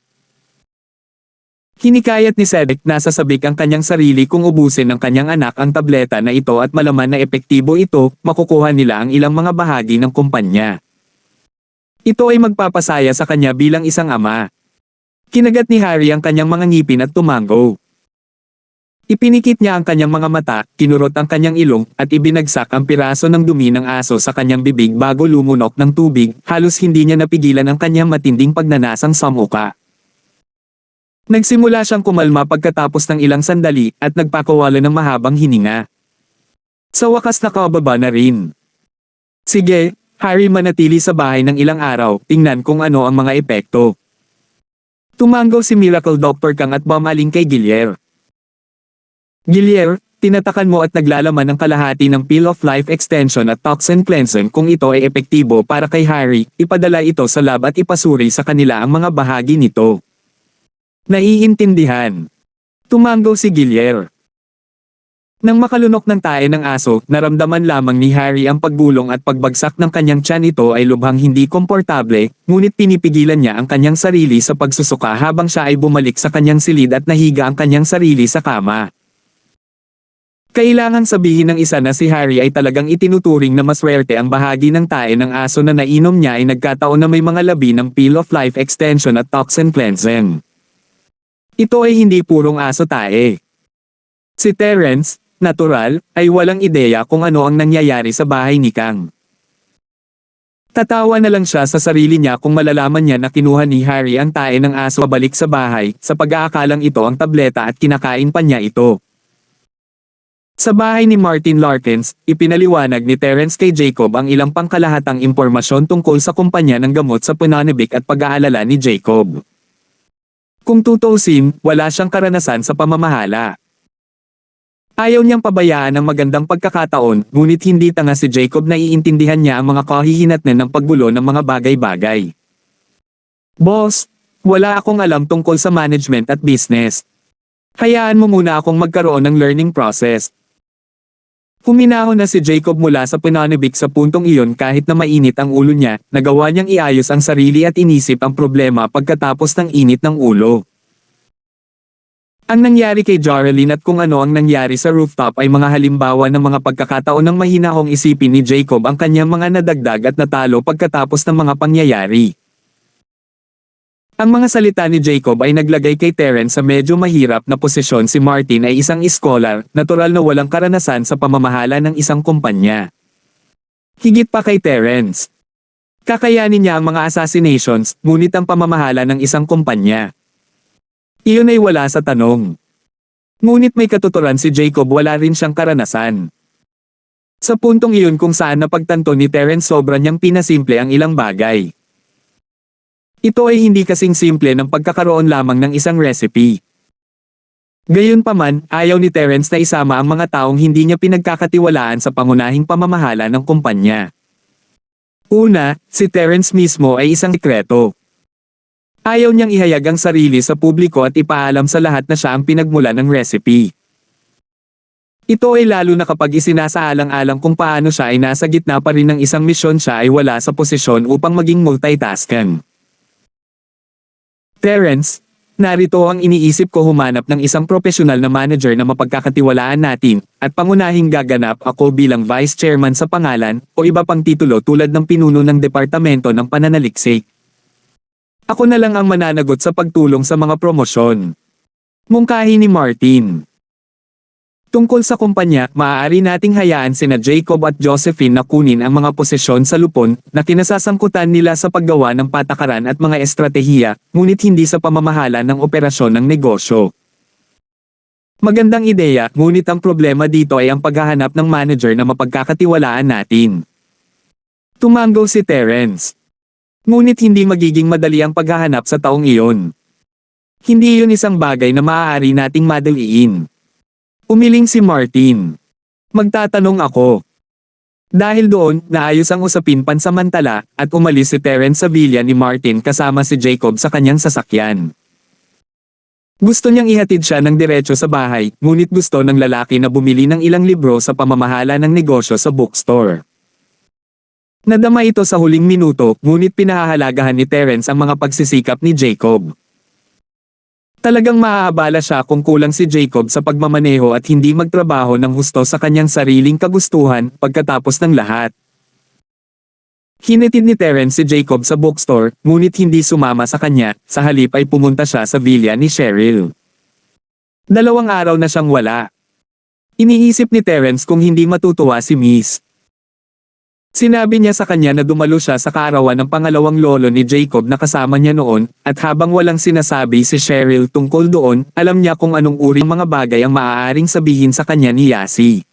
Hinikayat ni Cedric na sasabik ang kanyang sarili kung ubusin ng kanyang anak ang tableta na ito at malaman na epektibo ito, makukuha nila ang ilang mga bahagi ng kumpanya. Ito ay magpapasaya sa kanya bilang isang ama. Kinagat ni Harry ang kanyang mga ngipin at tumango. Ipinikit niya ang kanyang mga mata, kinurot ang kanyang ilong, at ibinagsak ang piraso ng dumi ng aso sa kanyang bibig bago lumunok ng tubig, halos hindi niya napigilan ang kanyang matinding pagnanasang sa muka. Nagsimula siyang kumalma pagkatapos ng ilang sandali at nagpakawala ng mahabang hininga. Sa wakas nakababa na rin. Sige, Harry, manatili sa bahay ng ilang araw, tingnan kung ano ang mga epekto. Tumango si Miracle Dr. Kang at bumaling kay Gilier. Gilier, tinatakan mo at naglalaman ng kalahati ng Pill of Life Extension at Toxin Cleansing kung ito ay epektibo para kay Harry, ipadala ito sa lab at ipasuri sa kanila ang mga bahagi nito. Naiintindihan. Tumango si Gilier. Nang makalunok ng tae ng aso, naramdaman lamang ni Harry ang paggulong at pagbagsak ng kanyang tiyan. Ito ay lubhang hindi komportable, ngunit pinipigilan niya ang kanyang sarili sa pagsusuka habang siya ay bumalik sa kanyang silid at nahiga ang kanyang sarili sa kama. Kailangan sabihin ng isa na si Harry ay talagang itinuturing na maswerte ang bahagi ng tae ng aso na nainom niya ay nagkataon na may mga labi ng Pill of Life Extension at Toxin Cleansing. Ito ay hindi purong aso tae. Si Terence, natural, ay walang ideya kung ano ang nangyayari sa bahay ni Kang. Tatawa na lang siya sa sarili niya kung malalaman niya na kinuha ni Harry ang tae ng aso pabalik sa bahay, sa pag-aakalang ito ang tableta at kinakain pa niya ito. Sa bahay ni Martin Larkins, ipinaliwanag ni Terence kay Jacob ang ilang pangkalahatang impormasyon tungkol sa kumpanya ng gamot sa Punanibik at pag-aalala ni Jacob. Kung tutuusin, wala siyang karanasan sa pamamahala. Ayaw niyang pabayaan ang magandang pagkakataon, ngunit hindi tanga si Jacob na iintindihan niya ang mga kahihinatnan ng paggulo ng mga bagay-bagay. Boss, wala akong alam tungkol sa management at business. Hayaan mo muna akong magkaroon ng learning process. Huminahon na si Jacob mula sa pananabik sa puntong iyon kahit na mainit ang ulo niya, nagawa niyang iayos ang sarili at inisip ang problema pagkatapos ng init ng ulo. Ang nangyari kay Jarelyn at kung ano ang nangyari sa rooftop ay mga halimbawa ng mga pagkakataon ng mahinahong isipin ni Jacob ang kanyang mga nadagdag at natalo pagkatapos ng mga pangyayari. Ang mga salita ni Jacob ay naglagay kay Terence sa medyo mahirap na posisyon. Si Martin ay isang scholar, natural na walang karanasan sa pamamahala ng isang kumpanya. Higit pa kay Terence. Kakayanin niya ang mga assassinations, ngunit ang pamamahala ng isang kumpanya. Iyon ay wala sa tanong. Ngunit may katuturan si Jacob, wala rin siyang karanasan. Sa puntong iyon kung saan napagtanto ni Terence sobra niyang pinasimple ang ilang bagay. Ito ay hindi kasing simple ng pagkakaroon lamang ng isang recipe. Gayunpaman, ayaw ni Terence na isama ang mga taong hindi niya pinagkakatiwalaan sa pangunahing pamamahala ng kumpanya. Una, si Terence mismo ay isang sikreto. Ayaw niyang ihayag ang sarili sa publiko at ipaalam sa lahat na siya ang pinagmula ng recipe. Ito ay lalo na kapag isinasaalang-alang kung paano siya ay nasa gitna pa rin ng isang misyon. Siya ay wala sa posisyon upang maging multitasking. Terence, narito ang iniisip ko, humanap ng isang profesional na manager na mapagkakatiwalaan natin, at pangunahing gaganap ako bilang vice chairman sa pangalan, o iba pang titulo tulad ng pinuno ng departamento ng pananaliksik. Ako na lang ang mananagot sa pagtulong sa mga promosyon. Mungkahi ni Martin. Tungkol sa kumpanya, maaari nating hayaan sina Jacob at Josephine na kunin ang mga posisyon sa lupon na kinasasangkutan nila sa paggawa ng patakaran at mga estratehiya, ngunit hindi sa pamamahala ng operasyon ng negosyo. Magandang ideya, ngunit ang problema dito ay ang paghahanap ng manager na mapagkakatiwalaan natin. Tumango si Terence. Ngunit hindi magiging madali ang paghahanap sa taong iyon. Hindi iyon isang bagay na maaari nating madaliin. Umiling si Martin. Magtatanong ako. Dahil doon, naayos ang usapin pansamantala, at umalis si Terence sa villa ni Martin kasama si Jacob sa kanyang sasakyan. Gusto niyang ihatid siya ng diretso sa bahay, ngunit gusto ng lalaki na bumili ng ilang libro sa pamamahala ng negosyo sa bookstore. Nadama ito sa huling minuto, ngunit pinahahalagahan ni Terence ang mga pagsisikap ni Jacob. Talagang maaabala siya kung kulang si Jacob sa pagmamaneho at hindi magtrabaho ng husto sa kanyang sariling kagustuhan pagkatapos ng lahat. Hinatid ni Terence si Jacob sa bookstore, ngunit hindi sumama sa kanya, sa halip ay pumunta siya sa villa ni Cheryl. 2 araw na siyang wala. Iniisip ni Terence kung hindi matutuwa si Miss. Sinabi niya sa kanya na dumalo siya sa kaarawan ng pangalawang lolo ni Jacob na kasama niya noon, at habang walang sinasabi si Cheryl tungkol doon, alam niya kung anong uri ng mga bagay ang maaaring sabihin sa kanya ni Yasi.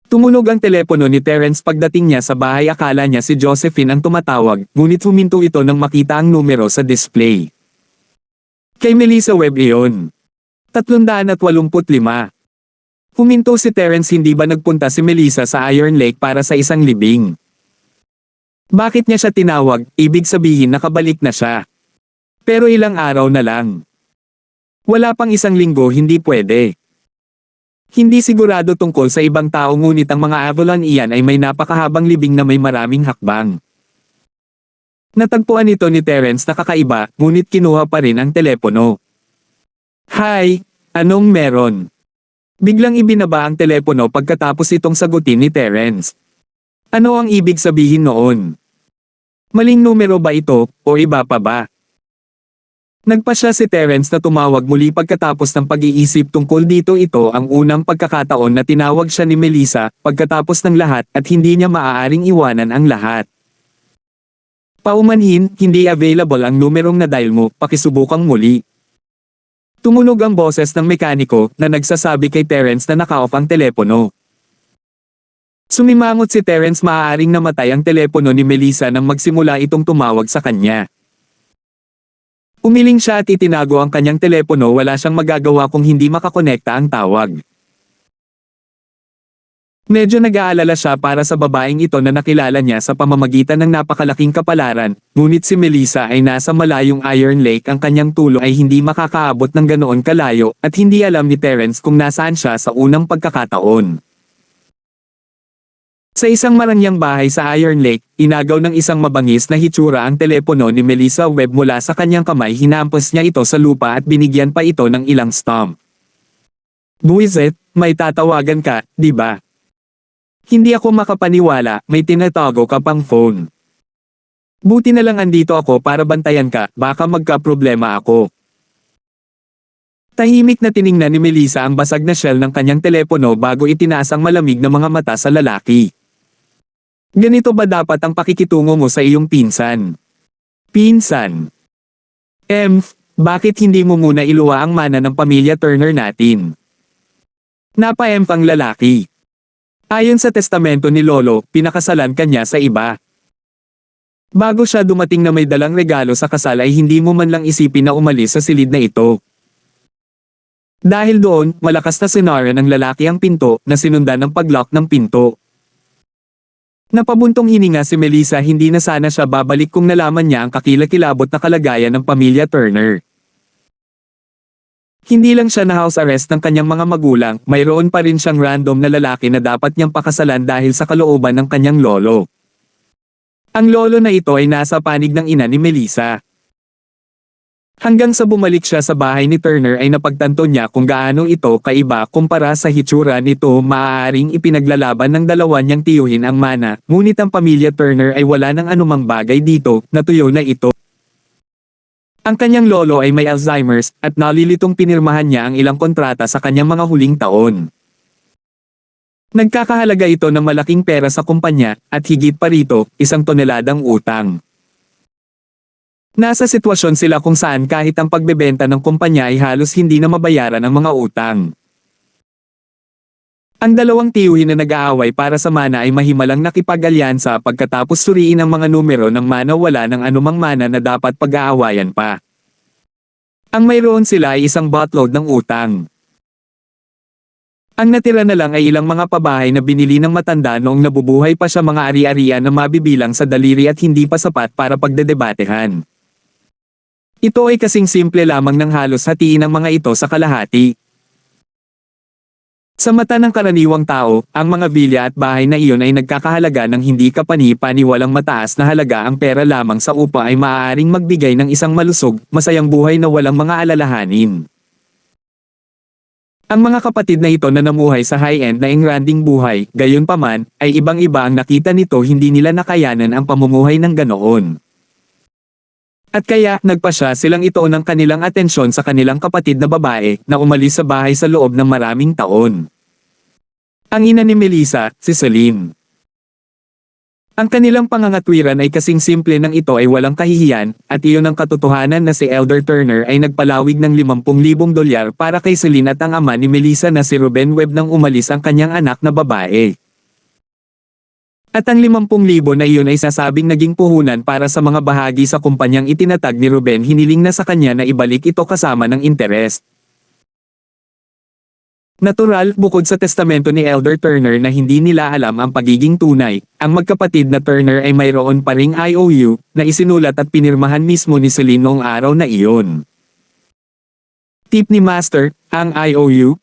Tumunog ang telepono ni Terence pagdating niya sa bahay, akala niya si Josephine ang tumatawag, ngunit huminto ito nang makita ang numero sa display. Kay Melissa Webb iyon. 385. Huminto si Terence, hindi ba nagpunta si Melissa sa Iron Lake para sa isang libing? Bakit niya siya tinawag, ibig sabihin nakabalik na siya. Pero ilang araw na lang. Wala pang 1 linggo, hindi pwede. Hindi sigurado tungkol sa ibang tao, ngunit ang mga Avalon iyan ay may napakahabang libing na may maraming hakbang. Natagpuan ito ni Terence na kakaiba, ngunit kinuha pa rin ang telepono. Hi, anong meron? Biglang ibinaba ang telepono pagkatapos itong sagutin ni Terence. Ano ang ibig sabihin noon? Maling numero ba ito, o iba pa ba? Nagpasya si Terence na tumawag muli pagkatapos ng pag-iisip tungkol dito. Ito ang unang pagkakataon na tinawag siya ni Melissa, pagkatapos ng lahat, at hindi niya maaaring iwanan ang lahat. Paumanhin, hindi available ang numerong na-dial mo, pakisubukang muli. Tumunog ang boses ng mekaniko, na nagsasabi kay Terence na naka-off ang telepono. Sumimangot si Terence, maaaring namatay ang telepono ni Melissa nang magsimula itong tumawag sa kanya. Umiling siya at itinago ang kanyang telepono, wala siyang magagawa kung hindi makakonekta ang tawag. Medyo nag-aalala siya para sa babaeng ito na nakilala niya sa pamamagitan ng napakalaking kapalaran, ngunit si Melissa ay nasa malayong Iron Lake, ang kanyang tulong ay hindi makakaabot ng ganoon kalayo, at hindi alam ni Terence kung nasaan siya sa unang pagkakataon. Sa isang marangyang bahay sa Iron Lake, inagaw ng isang mabangis na hitsura ang telepono ni Melissa Webb mula sa kanyang kamay. Hinampas niya ito sa lupa at binigyan pa ito ng ilang stomp. Buwisit, may tatawagan ka, di ba? Hindi ako makapaniwala, may tinatago ka pang phone. Buti na lang andito ako para bantayan ka, baka magka-problema ako. Tahimik na tiningnan ni Melissa ang basag na shell ng kanyang telepono bago itinaas ang malamig na mga mata sa lalaki. Ganito ba dapat ang pakikitungo mo sa iyong pinsan? Pinsan. Bakit hindi mo muna iluwa ang mana ng pamilya Turner natin? Napa-emph ang lalaki. Ayon sa testamento ni Lolo, pinakasalan kanya sa iba. Bago siya dumating na may dalang regalo sa kasal ay hindi mo man lang isipin na umalis sa silid na ito. Dahil doon, malakas na sinara ng lalaki ang pinto, na sinundan ng paglock ng pinto. Napabuntong hininga si Melissa, hindi na sana siya babalik kung nalaman niya ang kakilakilabot na kalagayan ng pamilya Turner. Hindi lang siya na house arrest ng kanyang mga magulang, mayroon pa rin siyang random na lalaki na dapat niyang pakasalan dahil sa kalooban ng kanyang lolo. Ang lolo na ito ay nasa panig ng ina ni Melissa. Hanggang sa bumalik siya sa bahay ni Turner ay napagtanto niya kung gaano ito kaiba kumpara sa hitsura nito. Maaaring ipinaglalaban ng dalawa niyang tiyuhin ang mana, ngunit ang pamilya Turner ay wala ng anumang bagay dito, natuyo na ito. Ang kanyang lolo ay may Alzheimer's, at nalilitong pinirmahan niya ang ilang kontrata sa kanyang mga huling taon. Nagkakahalaga ito ng malaking pera sa kumpanya, at higit pa rito, 1 toneladang utang. Nasa sitwasyon sila kung saan kahit ang pagbebenta ng kumpanya ay halos hindi na mabayaran ang mga utang. Ang dalawang tiyuhin na nag-aaway para sa mana ay mahimalang nakipag-alyansa pagkatapos suriin ang mga numero ng mana. Wala ng anumang mana na dapat pag-aawayan pa. Ang mayroon sila ay isang buttload ng utang. Ang natira na lang ay ilang mga pabahay na binili ng matanda noong nabubuhay pa siya, mga ari-arian na mabibilang sa daliri at hindi pa sapat para pagdedebatehan. Ito ay kasing simple lamang ng halos hatiin ang mga ito sa kalahati. Sa mata ng karaniwang tao, ang mga vilya at bahay na iyon ay nagkakahalaga ng hindi kapani-paniwalang mataas na halaga. Ang pera lamang sa upa ay maaaring magbigay ng isang malusog, masayang buhay na walang mga alalahanin. Ang mga kapatid na ito na namuhay sa high-end na engranding buhay, gayunpaman, ay ibang-iba ang nakita nito, hindi nila nakayanan ang pamumuhay ng ganoon. At kaya, nagpasya silang ituon ng kanilang atensyon sa kanilang kapatid na babae, na umalis sa bahay sa loob ng maraming taon. Ang ina ni Melissa, si Celine. Ang kanilang pangangatwiran ay kasing simple nang ito ay walang kahihiyan, at iyon ang katotohanan na si Elder Turner ay nagpalawig ng $50,000 para kay Celine at ang ama ni Melissa na si Ruben Webb nang umalis ang kanyang anak na babae. At ang 50,000 na iyon ay sasabing naging puhunan para sa mga bahagi sa kumpanyang itinatag ni Ruben. Hiniling na sa kanya na ibalik ito kasama ng interest. Natural, bukod sa testamento ni Elder Turner na hindi nila alam ang pagiging tunay, ang magkapatid na Turner ay mayroon pa ring IOU, na isinulat at pinirmahan mismo ni Celine noong araw na iyon. Tip ni Master, ang IOU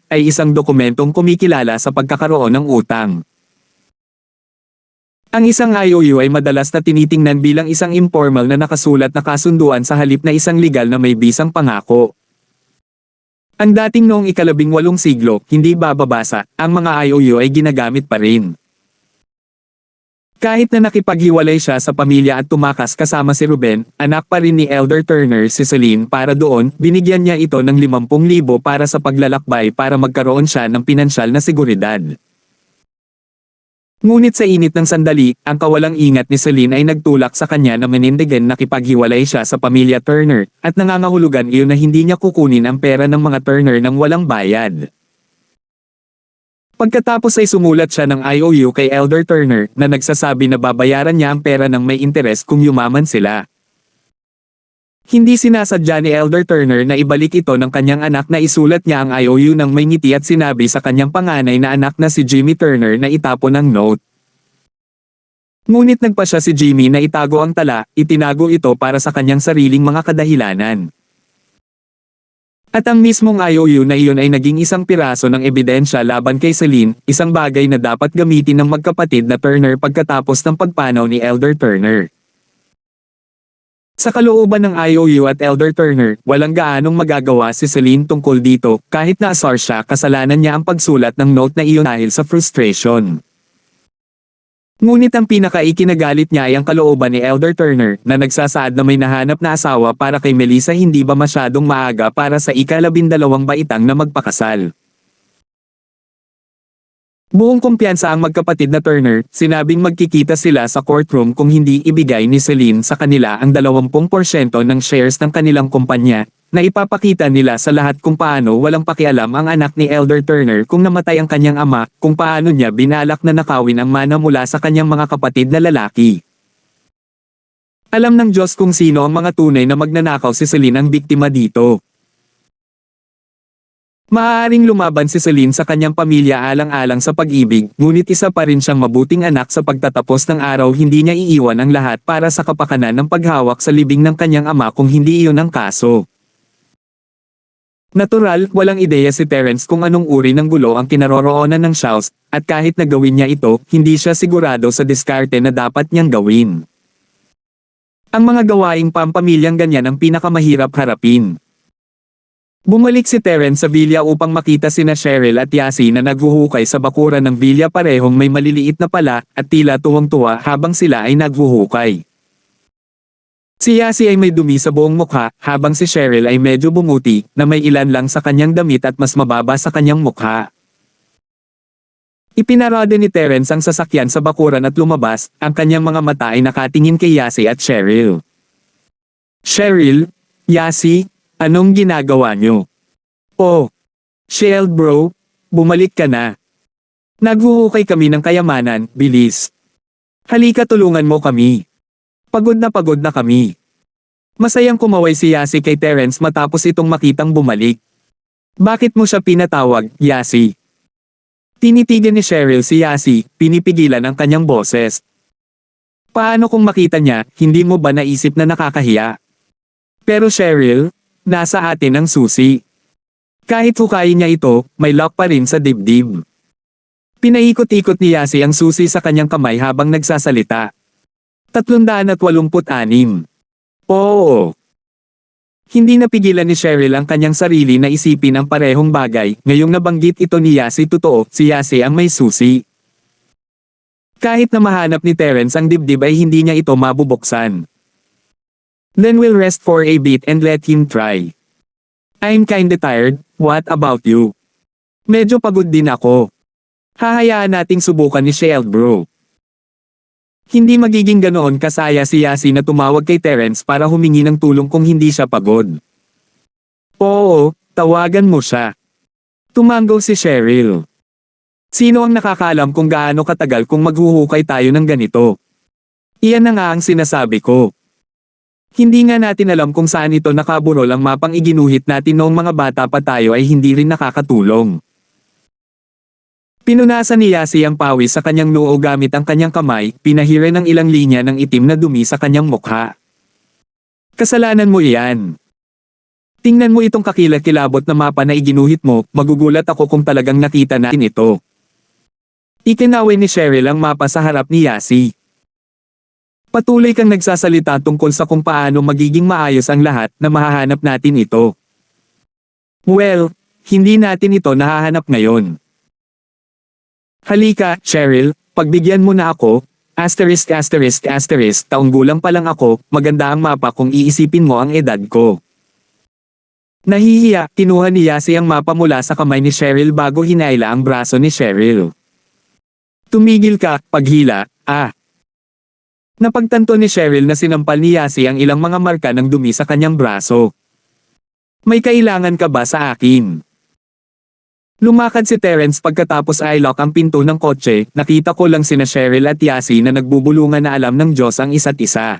ay isang dokumentong kumikilala sa pagkakaroon ng utang. Ang isang IOU ay madalas na tinitingnan bilang isang informal na nakasulat na kasunduan sa halip na isang legal na may bisang pangako. Ang dating noong ika-18 siglo, hindi bababasa, ang mga IOU ay ginagamit pa rin. Kahit na nakipaghiwalay siya sa pamilya at tumakas kasama si Ruben, anak pa rin ni Elder Turner si Celine, para doon, binigyan niya ito ng 50,000 para sa paglalakbay para magkaroon siya ng pinansyal na seguridad. Ngunit sa init ng sandali, ang kawalang ingat ni Celine ay nagtulak sa kanya na manindigan nakipaghiwalay siya sa pamilya Turner, at nangangahulugan iyon na hindi niya kukunin ang pera ng mga Turner nang walang bayad. Pagkatapos ay sumulat siya ng IOU kay Elder Turner na nagsasabi na babayaran niya ang pera ng may interes kung yumaman sila. Hindi sinasadya ni Elder Turner na ibalik ito ng kanyang anak na isulat niya ang IOU ng may ngiti at sinabi sa kanyang panganay na anak na si Jimmy Turner na itapon ang note. Ngunit nagpasya si Jimmy na itago ang tala, itinago ito para sa kanyang sariling mga kadahilanan. At ang mismong IOU na iyon ay naging isang piraso ng ebidensya laban kay Celine, isang bagay na dapat gamitin ng magkapatid na Turner pagkatapos ng pagpanaw ni Elder Turner. Sa kalooban ng IOU at Elder Turner, walang gaanong magagawa si Celine tungkol dito, kahit na asar siya, kasalanan niya ang pagsulat ng note na iyon dahil sa frustration. Ngunit ang pinaka-ikinagalit niya ay ang kalooban ni Elder Turner, na nagsasaad na may nahanap na asawa para kay Melissa. Hindi ba masyadong maaga para sa ika-12 baitang na magpakasal? Buong kumpiyansa ang magkapatid na Turner, sinabing magkikita sila sa courtroom kung hindi ibigay ni Celine sa kanila ang 20% ng shares ng kanilang kumpanya, na ipapakita nila sa lahat kung paano walang pakialam ang anak ni Elder Turner kung namatay ang kanyang ama, kung paano niya binalak na nakawin ang mana mula sa kanyang mga kapatid na lalaki. Alam ng Diyos kung sino ang mga tunay na magnanakaw. Si Celine ang biktima dito. Maaaring lumaban si Celine sa kanyang pamilya alang-alang sa pag-ibig, ngunit isa pa rin siyang mabuting anak. Sa pagtatapos ng araw, hindi niya iiwan ang lahat para sa kapakanan ng paghawak sa libing ng kanyang ama kung hindi iyon ang kaso. Natural, walang ideya si Terence kung anong uri ng gulo ang kinaroroonan ng Shouse, at kahit na gawin niya ito, hindi siya sigurado sa diskarte na dapat niyang gawin. Ang mga gawaing pampamilyang ganyan ang pinakamahirap harapin. Bumalik si Terence sa villa upang makita sina Cheryl at Yasi na naghuhukay sa bakuran ng villa. Parehong may maliliit na pala, at tila tuwang-tuwa habang sila ay naghuhukay. Si Yasi ay may dumi sa buong mukha, habang si Cheryl ay medyo bumuti, na may ilan lang sa kanyang damit at mas mababa sa kanyang mukha. Ipinarada ni Terence ang sasakyan sa bakuran at lumabas, ang kanyang mga mata ay nakatingin kay Yasi at Cheryl. Cheryl, Yasi, anong ginagawa niyo? Oh, Shell bro, bumalik ka na. Naghuhukay kami ng kayamanan, bilis. Halika, tulungan mo kami. Pagod na kami. Masayang kumaway si Yasi kay Terence matapos itong makitang bumalik. Bakit mo siya pinatawag, Yasi? Tinitigan ni Cheryl si Yasi, pinipigilan ang kanyang boses. Paano kung makita niya, hindi mo ba naisip na nakakahiya? Pero Cheryl, nasa atin ang susi. Kahit hukayin niya ito, may lock pa rin sa dibdib. Pinaikot-ikot ni Yasi ang susi sa kanyang kamay habang nagsasalita. 386. Oo. Hindi napigilan ni Cheryl ang kanyang sarili na isipin ang parehong bagay, ngayong nabanggit ito ni Yasi totoo, si Yasi ang may susi. Kahit na mahanap ni Terence ang dibdib ay hindi niya ito mabubuksan. Then we'll rest for a bit and let him try. I'm kinda tired, what about you? Medyo pagod din ako. Hahayaan nating subukan ni Shield bro. Hindi magiging ganoon kasaya si Yasi na tumawag kay Terence para humingi ng tulong kung hindi siya pagod. Oo, tawagan mo siya. Tumanggo si Cheryl. Sino ang nakakaalam kung gaano katagal kung maghuhukay tayo ng ganito? Iyan na nga ang sinasabi ko. Hindi nga natin alam kung saan ito nakaburol ang mapang iginuhit natin noong mga bata pa tayo ay hindi rin nakakatulong. Pinunasan ni Yasi ang pawis sa kanyang noo gamit ang kanyang kamay, pinahiran ng ilang linya ng itim na dumi sa kanyang mukha. Kasalanan mo iyan. Tingnan mo itong kakilakilabot na mapa na iginuhit mo, magugulat ako kung talagang nakita natin ito. Ikinawin ni Cheryl ang mapa sa harap ni Yasi. Patuloy kang nagsasalita tungkol sa kung paano magiging maayos ang lahat na mahahanap natin ito. Well, hindi natin ito nahahanap ngayon. Halika, Cheryl, pagbigyan mo na ako, *****, taong gulang pa lang ako, maganda ang mapa kung iisipin mo ang edad ko. Nahihiya, kinuha ni Yasi ang mapa mula sa kamay ni Cheryl bago hinaila ang braso ni Cheryl. Tumigil ka, paghila, Napagtanto ni Cheryl na sinampal ni Yasi ang ilang mga marka ng dumi sa kanyang braso. May kailangan ka ba sa akin? Lumakad si Terence pagkatapos ay lock ang pinto ng kotse, nakita ko lang sina Cheryl at Yasi na nagbubulungan na alam ng Diyos ang isa't isa.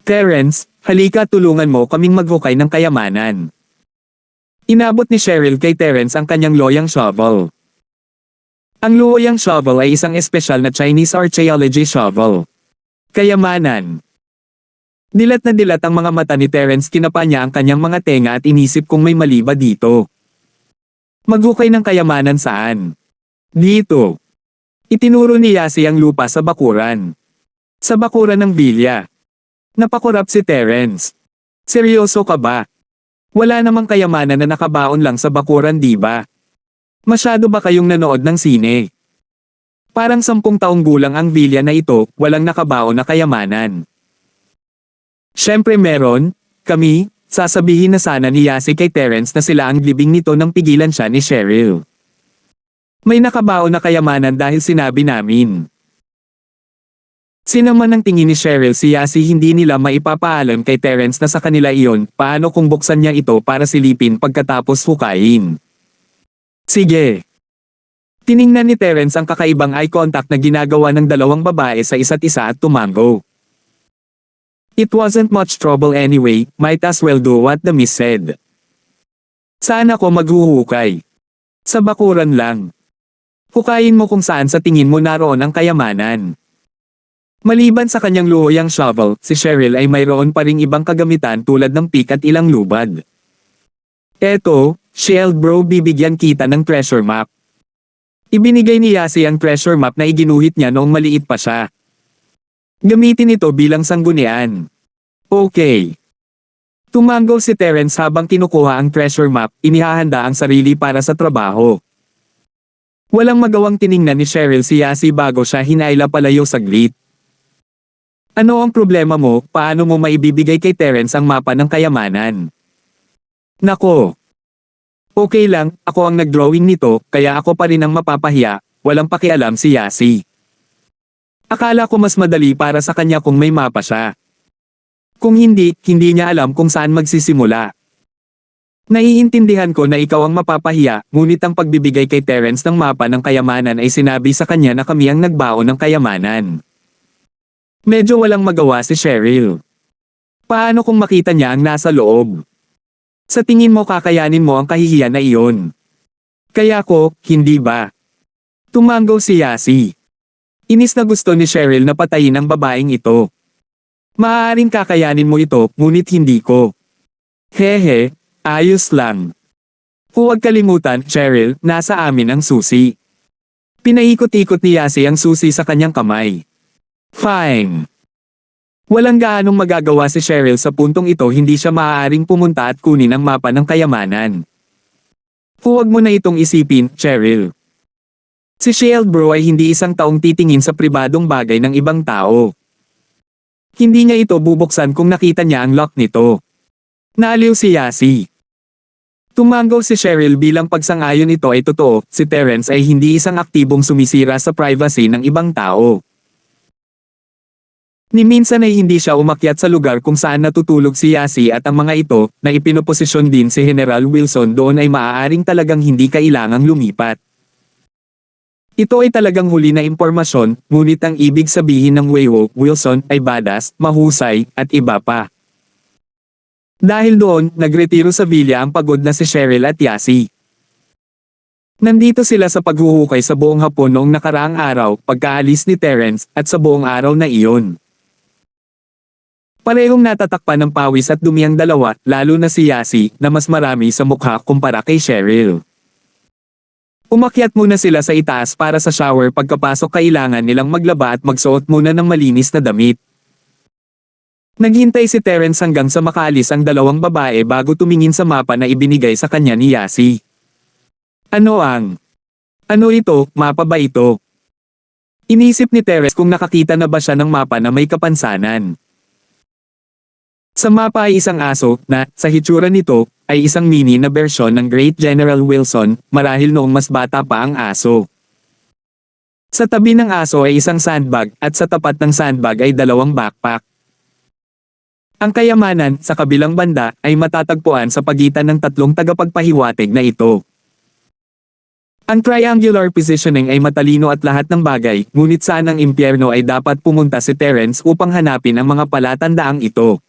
Terence, halika tulungan mo kaming maghukay ng kayamanan. Inabot ni Cheryl kay Terence ang kanyang loyang shovel. Ang loyang shovel ay isang espesyal na Chinese archaeology shovel. Kayamanan. Dilat na dilat ang mga mata ni Terence, kinapa niya ang kanyang mga tenga at inisip kung may mali ba dito. Maghukay ng kayamanan saan? Dito. Itinuro ni Yasi ang lupa sa bakuran. Sa bakuran ng bilya. Napakurap si Terence. Seryoso ka ba? Wala namang kayamanan na nakabaon lang sa bakuran, di ba? Masyado ba kayong nanood ng sine? Parang 10 taong gulang ang bilya na ito, walang nakabaon na kayamanan. Siyempre meron, kami. Sasabihin na sana ni Yasi kay Terence na sila ang libing nito nang pigilan siya ni Cheryl. May nakabaon na kayamanan dahil sinabi namin. Sinaman ng tingin ni Cheryl si Yasi, hindi nila maipapaalam kay Terence na sa kanila iyon, paano kung buksan niya ito para silipin pagkatapos hukayin. Sige. Tiningnan ni Terence ang kakaibang eye contact na ginagawa ng dalawang babae sa isa't isa at tumanggo. It wasn't much trouble anyway, might as well do what the miss said. Saan ako maghuhukay? Sa bakuran lang. Hukayin mo kung saan sa tingin mo naroon ang kayamanan. Maliban sa kanyang luhoyang shovel, si Cheryl ay mayroon pa ring ibang kagamitan tulad ng pick at ilang lubad. Eto, Shield bro, bibigyan kita ng treasure map. Ibinigay ni Yasi ang treasure map na iginuhit niya noong maliit pa siya. Gamitin ito bilang sanggunian. Okay. Tumanggo si Terence habang kinukuha ang treasure map, inihahanda ang sarili para sa trabaho. Walang magawang tiningnan ni Cheryl si Yasi bago siya hinaila palayo saglit. Ano ang problema mo, paano mo maibibigay kay Terence ang mapa ng kayamanan? Nako. Okay lang, ako ang nag-drawing nito, kaya ako pa rin ang mapapahiya, walang pakialam si Yasi. Akala ko mas madali para sa kanya kung may mapa siya. Kung hindi, hindi niya alam kung saan magsisimula. Naiintindihan ko na ikaw ang mapapahiya, ngunit ang pagbibigay kay Terence ng mapa ng kayamanan ay sinabi sa kanya na kami ang nagbaon ng kayamanan. Medyo walang magawa si Cheryl. Paano kung makita niya ang nasa loob? Sa tingin mo kakayanin mo ang kahihiyan na iyon? Kaya ko, hindi ba? Tumanggaw si Yasi. Inis na gusto ni Cheryl na patayin ang babaeng ito. Maaaring kakayanin mo ito, ngunit hindi ko. Hehe, ayos lang. Huwag kalimutan, Cheryl, nasa amin ang susi. Pinaikot-ikot ni Yasi ang susi sa kanyang kamay. Fine. Walang gaanong magagawa si Cheryl sa puntong ito, hindi siya maaaring pumunta at kunin ang mapa ng kayamanan. Huwag mo na itong isipin, Cheryl. Si Shieldbro ay hindi isang taong titingin sa pribadong bagay ng ibang tao. Hindi niya ito bubuksan kung nakita niya ang lock nito. Naaliw si Yasi. Tumanggaw si Cheryl bilang pagsang-ayon ito ay totoo, si Terence ay hindi isang aktibong sumisira sa privacy ng ibang tao. Ni minsan ay hindi siya umakyat sa lugar kung saan natutulog si Yasi at ang mga ito, na ipinoposisyon din si General Wilson doon ay maaaring talagang hindi kailangang lumipat. Ito ay talagang huli na impormasyon, ngunit ang ibig sabihin ng Weiwo, Wilson, ay badass, mahusay, at iba pa. Dahil doon, nagretiro sa villa ang pagod na si Cheryl at Yasi. Nandito sila sa paghuhukay sa buong hapon noong nakaraang araw, pagkaalis ni Terence, at sa buong araw na iyon. Parehong natatakpan ng pawis at dumi ang dalawa, lalo na si Yasi, na mas marami sa mukha kumpara kay Cheryl. Umakyat muna sila sa itaas para sa shower, pagkapasok kailangan nilang maglaba at magsuot muna ng malinis na damit. Naghintay si Terence hanggang sa makaalis ang dalawang babae bago tumingin sa mapa na ibinigay sa kanya ni Yasi. Ano ito, mapa ba ito? Inisip ni Terence kung nakakita na ba siya ng mapa na may kapansanan. Sa mapa ay isang aso, na, sa hitsura nito, ay isang mini na bersyon ng Great General Wilson, marahil noong mas bata pa ang aso. Sa tabi ng aso ay isang sandbag, at sa tapat ng sandbag ay dalawang backpack. Ang kayamanan, sa kabilang banda, ay matatagpuan sa pagitan ng tatlong tagapagpahiwatig na ito. Ang triangular positioning ay matalino at lahat ng bagay, ngunit saan ang impyerno ay dapat pumunta si Terence upang hanapin ang mga palatandaang ito.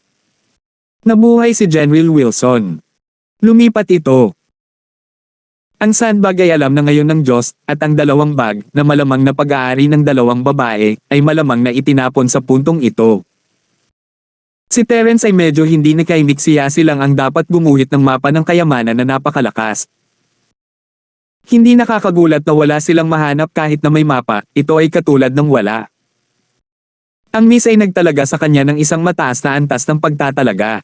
Nabuhay si General Wilson. Lumipat ito. Ang sandbag ay alam na ngayon ng Diyos, at ang dalawang bag, na malamang na pag-aari ng dalawang babae, ay malamang na itinapon sa puntong ito. Si Terence ay medyo hindi nakaimik, si Yasi lang ang dapat gumuhit ng mapa ng kayamanan na napakalakas. Hindi nakakagulat na wala silang mahanap kahit na may mapa, ito ay katulad ng wala. Ang miss ay nagtalaga sa kanya ng isang mataas na antas ng pagtatalaga.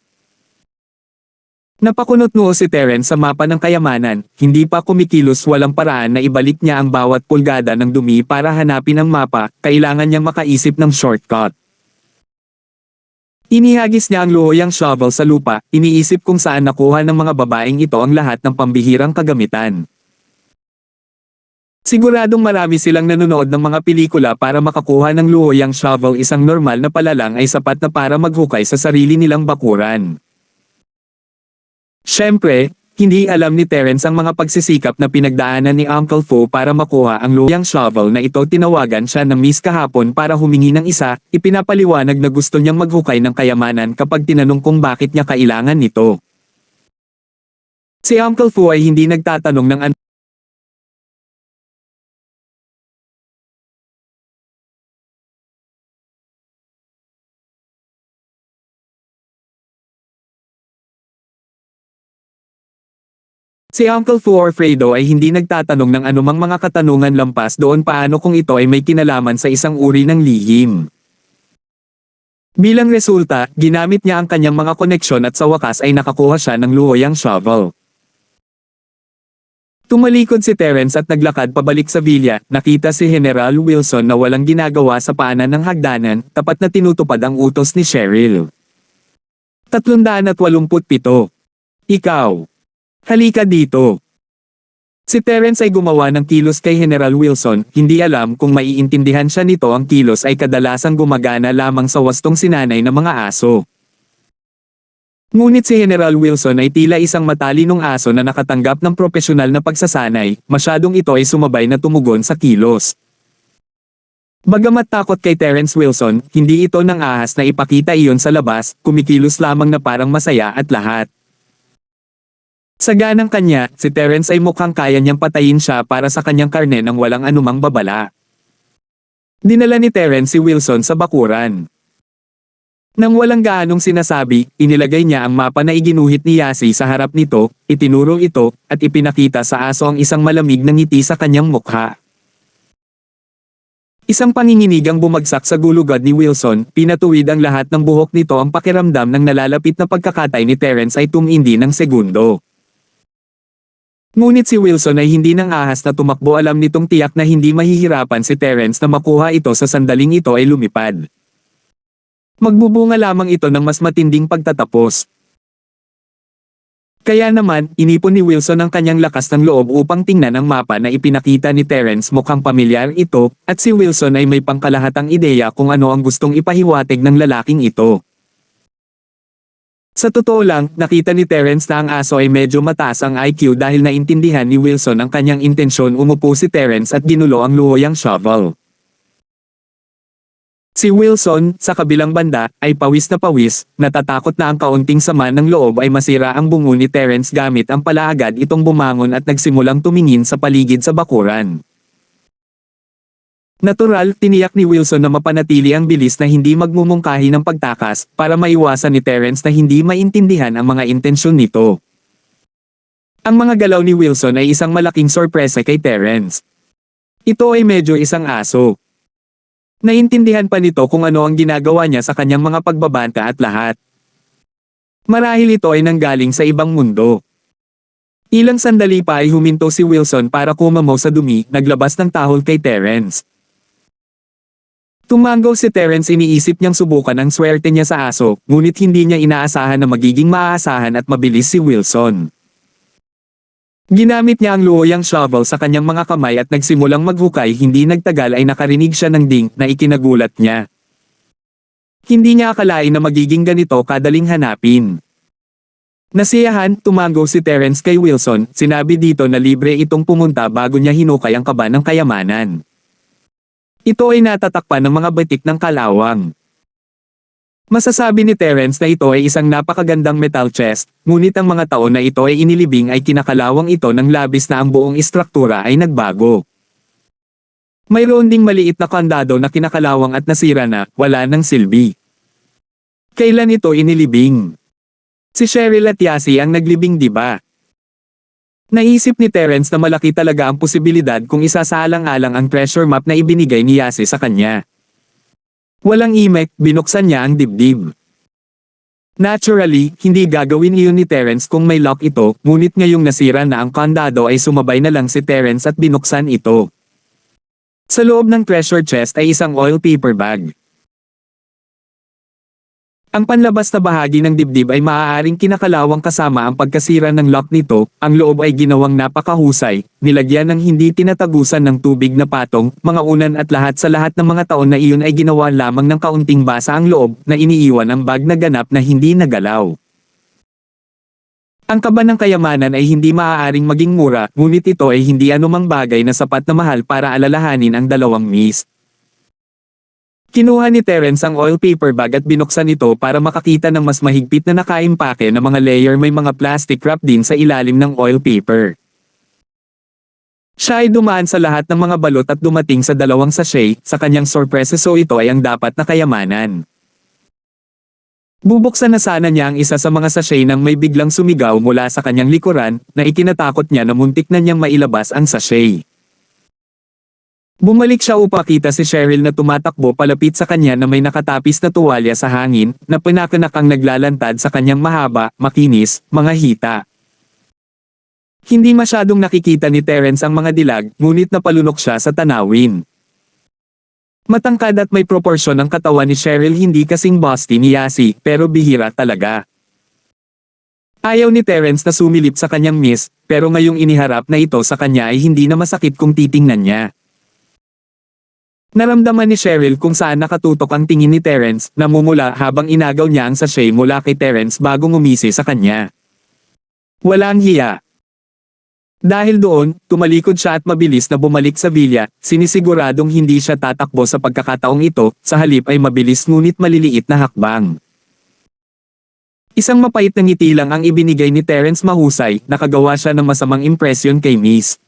Napakunot noo si Terence sa mapa ng kayamanan, hindi pa kumikilos, walang paraan na ibalik niya ang bawat pulgada ng dumi para hanapin ang mapa, kailangan niyang makaisip ng shortcut. Inihagis niya ang luhoyang shovel sa lupa, iniisip kung saan nakuha ng mga babaeng ito ang lahat ng pambihirang kagamitan. Siguradong marami silang nanonood ng mga pelikula para makakuha ng luhoyang shovel, isang normal na palalang ay sapat na para maghukay sa sarili nilang bakuran. Siyempre, hindi alam ni Terence ang mga pagsisikap na pinagdaanan ni Uncle Fo para makuha ang luhoyang shovel na ito. Tinawagan siya ng miss kahapon para humingi ng isa, ipinapaliwanag na gusto niyang maghukay ng kayamanan kapag tinanong kung bakit niya kailangan nito. Si Uncle Fo ay hindi nagtatanong ng ano. Si Uncle Fu Fredo ay hindi nagtatanong ng anumang mga katanungan lampas doon paano kung ito ay may kinalaman sa isang uri ng lihim. Bilang resulta, ginamit niya ang kanyang mga koneksyon at sa wakas ay nakakuha siya ng luhoyang shovel. Tumalikod si Terence at naglakad pabalik sa villa, nakita si General Wilson na walang ginagawa sa paanan ng hagdanan, tapat na tinutupad ang utos ni Cheryl. 387. Ikaw. Halika dito. Si Terence ay gumawa ng kilos kay General Wilson, hindi alam kung maiintindihan siya nito. Ang kilos ay kadalasang gumagana lamang sa wastong sinanay ng mga aso. Ngunit si General Wilson ay tila isang matalinong aso na nakatanggap ng propesyonal na pagsasanay, masyadong ito ay sumabay na tumugon sa kilos. Bagamat takot kay Terence Wilson, hindi ito nang ahas na ipakita iyon sa labas, kumikilos lamang na parang masaya at lahat. Sa ganang kanya, si Terence ay mukhang kaya niyang patayin siya para sa kanyang karne nang walang anumang babala. Dinala ni Terence si Wilson sa bakuran. Nang walang gaanong sinasabi, inilagay niya ang mapa na iginuhit ni Yasi sa harap nito, itinuro ito, at ipinakita sa aso ang isang malamig na ngiti sa kanyang mukha. Isang panginginig ang bumagsak sa gulugad ni Wilson, pinatuwid ang lahat ng buhok nito ang pakiramdam ng nalalapit na pagkakatay ni Terence ay tumindi ng segundo. Ngunit si Wilson ay hindi nang ahas na tumakbo, alam nitong tiyak na hindi mahihirapan si Terence na makuha ito sa sandaling ito ay lumipad. Magbubunga lamang ito ng mas matinding pagtatapos. Kaya naman, inipon ni Wilson ang kanyang lakas ng loob upang tingnan ang mapa na ipinakita ni Terence, mukhang pamilyar ito, at si Wilson ay may pangkalahatang ideya kung ano ang gustong ipahiwatig ng lalaking ito. Sa totoo lang, nakita ni Terence na ang aso ay medyo mataas ang IQ dahil naintindihan ni Wilson ang kanyang intensyon. Umupo si Terence at ginulo ang luhoyang shovel. Si Wilson, sa kabilang banda, ay pawis na pawis, natatakot na ang kaunting sama ng loob ay masira ang bungo ni Terence gamit ang palaagad itong bumangon at nagsimulang tumingin sa paligid sa bakuran. Natural, tiniyak ni Wilson na mapanatili ang bilis na hindi magmumungkahi ng pagtakas para maiwasan ni Terence na hindi maintindihan ang mga intensyon nito. Ang mga galaw ni Wilson ay isang malaking sorpresa kay Terence. Ito ay medyo isang aso. Naintindihan pa nito kung ano ang ginagawa niya sa kanyang mga pagbabanta at lahat. Marahil ito ay nanggaling sa ibang mundo. Ilang sandali pa ay huminto si Wilson para kumamaw sa dumi, naglabas ng tahol kay Terence. Tumango si Terence, iniisip niyang subukan ang swerte niya sa aso, ngunit hindi niya inaasahan na magiging maaasahan at mabilis si Wilson. Ginamit niya ang luhoyang shovel sa kanyang mga kamay at nagsimulang maghukay. Hindi nagtagal ay nakarinig siya ng ding na ikinagulat niya. Hindi niya akalain na magiging ganito kadaling hanapin. Nasiyahan, tumango si Terence kay Wilson, sinabi dito na libre itong pumunta bago niya hinukay ang kaba ng kayamanan. Ito ay natatakpan ng mga batik ng kalawang. Masasabi ni Terence na ito ay isang napakagandang metal chest, ngunit ang mga taon na ito ay inilibing ay kinakalawang ito ng labis na ang buong istruktura ay nagbago. Mayroon ding maliit na kandado na kinakalawang at nasira na, wala ng silbi. Kailan ito inilibing? Si Cheryl at Yasi ang naglibing, di ba? Naisip ni Terence na malaki talaga ang posibilidad kung isasaalang-alang ang treasure map na ibinigay ni Yasi sa kanya. Walang imek, binuksan niya ang dibdib. Naturally, hindi gagawin iyon ni Terence kung may lock ito, ngunit ngayong nasira na ang kandado ay sumabay na lang si Terence at binuksan ito. Sa loob ng treasure chest ay isang oil paper bag. Ang panlabas na bahagi ng dibdib ay maaaring kinakalawang kasama ang pagkasira ng lock nito. Ang loob ay ginawang napakahusay, nilagyan ng hindi tinatagusan ng tubig na patong, mga unan at lahat sa lahat ng mga taon na iyon ay ginawa lamang ng kaunting basa ang loob na iniiwan ang bag na ganap na hindi nagalaw. Ang kaba ng kayamanan ay hindi maaaring maging mura, ngunit ito ay hindi anumang bagay na sapat na mahal para alalahanin ang dalawang miss. Kinuha ni Terence ang oil paper bag at binuksan ito para makakita ng mas mahigpit na nakaimpake na mga layer. May mga plastic wrap din sa ilalim ng oil paper. Siya ay dumaan sa lahat ng mga balot at dumating sa dalawang sachet. Sa kanyang sorpresa, so ito ay ang dapat na kayamanan. Bubuksan na sana niya ang isa sa mga sachet nang may biglang sumigaw mula sa kanyang likuran na ikinatakot niya na muntik na niyang mailabas ang sachet. Bumalik siya upang makita si Cheryl na tumatakbo palapit sa kanya na may nakatapis na tuwalya sa hangin, na pinakanakang naglalantad sa kanyang mahaba, makinis, mga hita. Hindi masyadong nakikita ni Terence ang mga dilag, ngunit napalunok siya sa tanawin. Matangkad at may proporsyon ang katawan ni Cheryl, hindi kasing busty ni Yasi, pero bihira talaga. Ayaw ni Terence na sumilip sa kanyang miss, pero ngayong iniharap na ito sa kanya ay hindi na masakit kung titingnan niya. Naramdaman ni Cheryl kung saan nakatutok ang tingin ni Terence, namumula habang inagaw niya ang sachet mula kay Terence bago ngumisi sa kanya. Walang hiya. Dahil doon, tumalikod siya at mabilis na bumalik sa villa, sinisiguradong hindi siya tatakbo sa pagkakataong ito, sa halip ay mabilis ngunit maliliit na hakbang. Isang mapait na ngiti lang ang ibinigay ni Terence mahusay, nakagawa siya ng masamang impresyon kay Miss.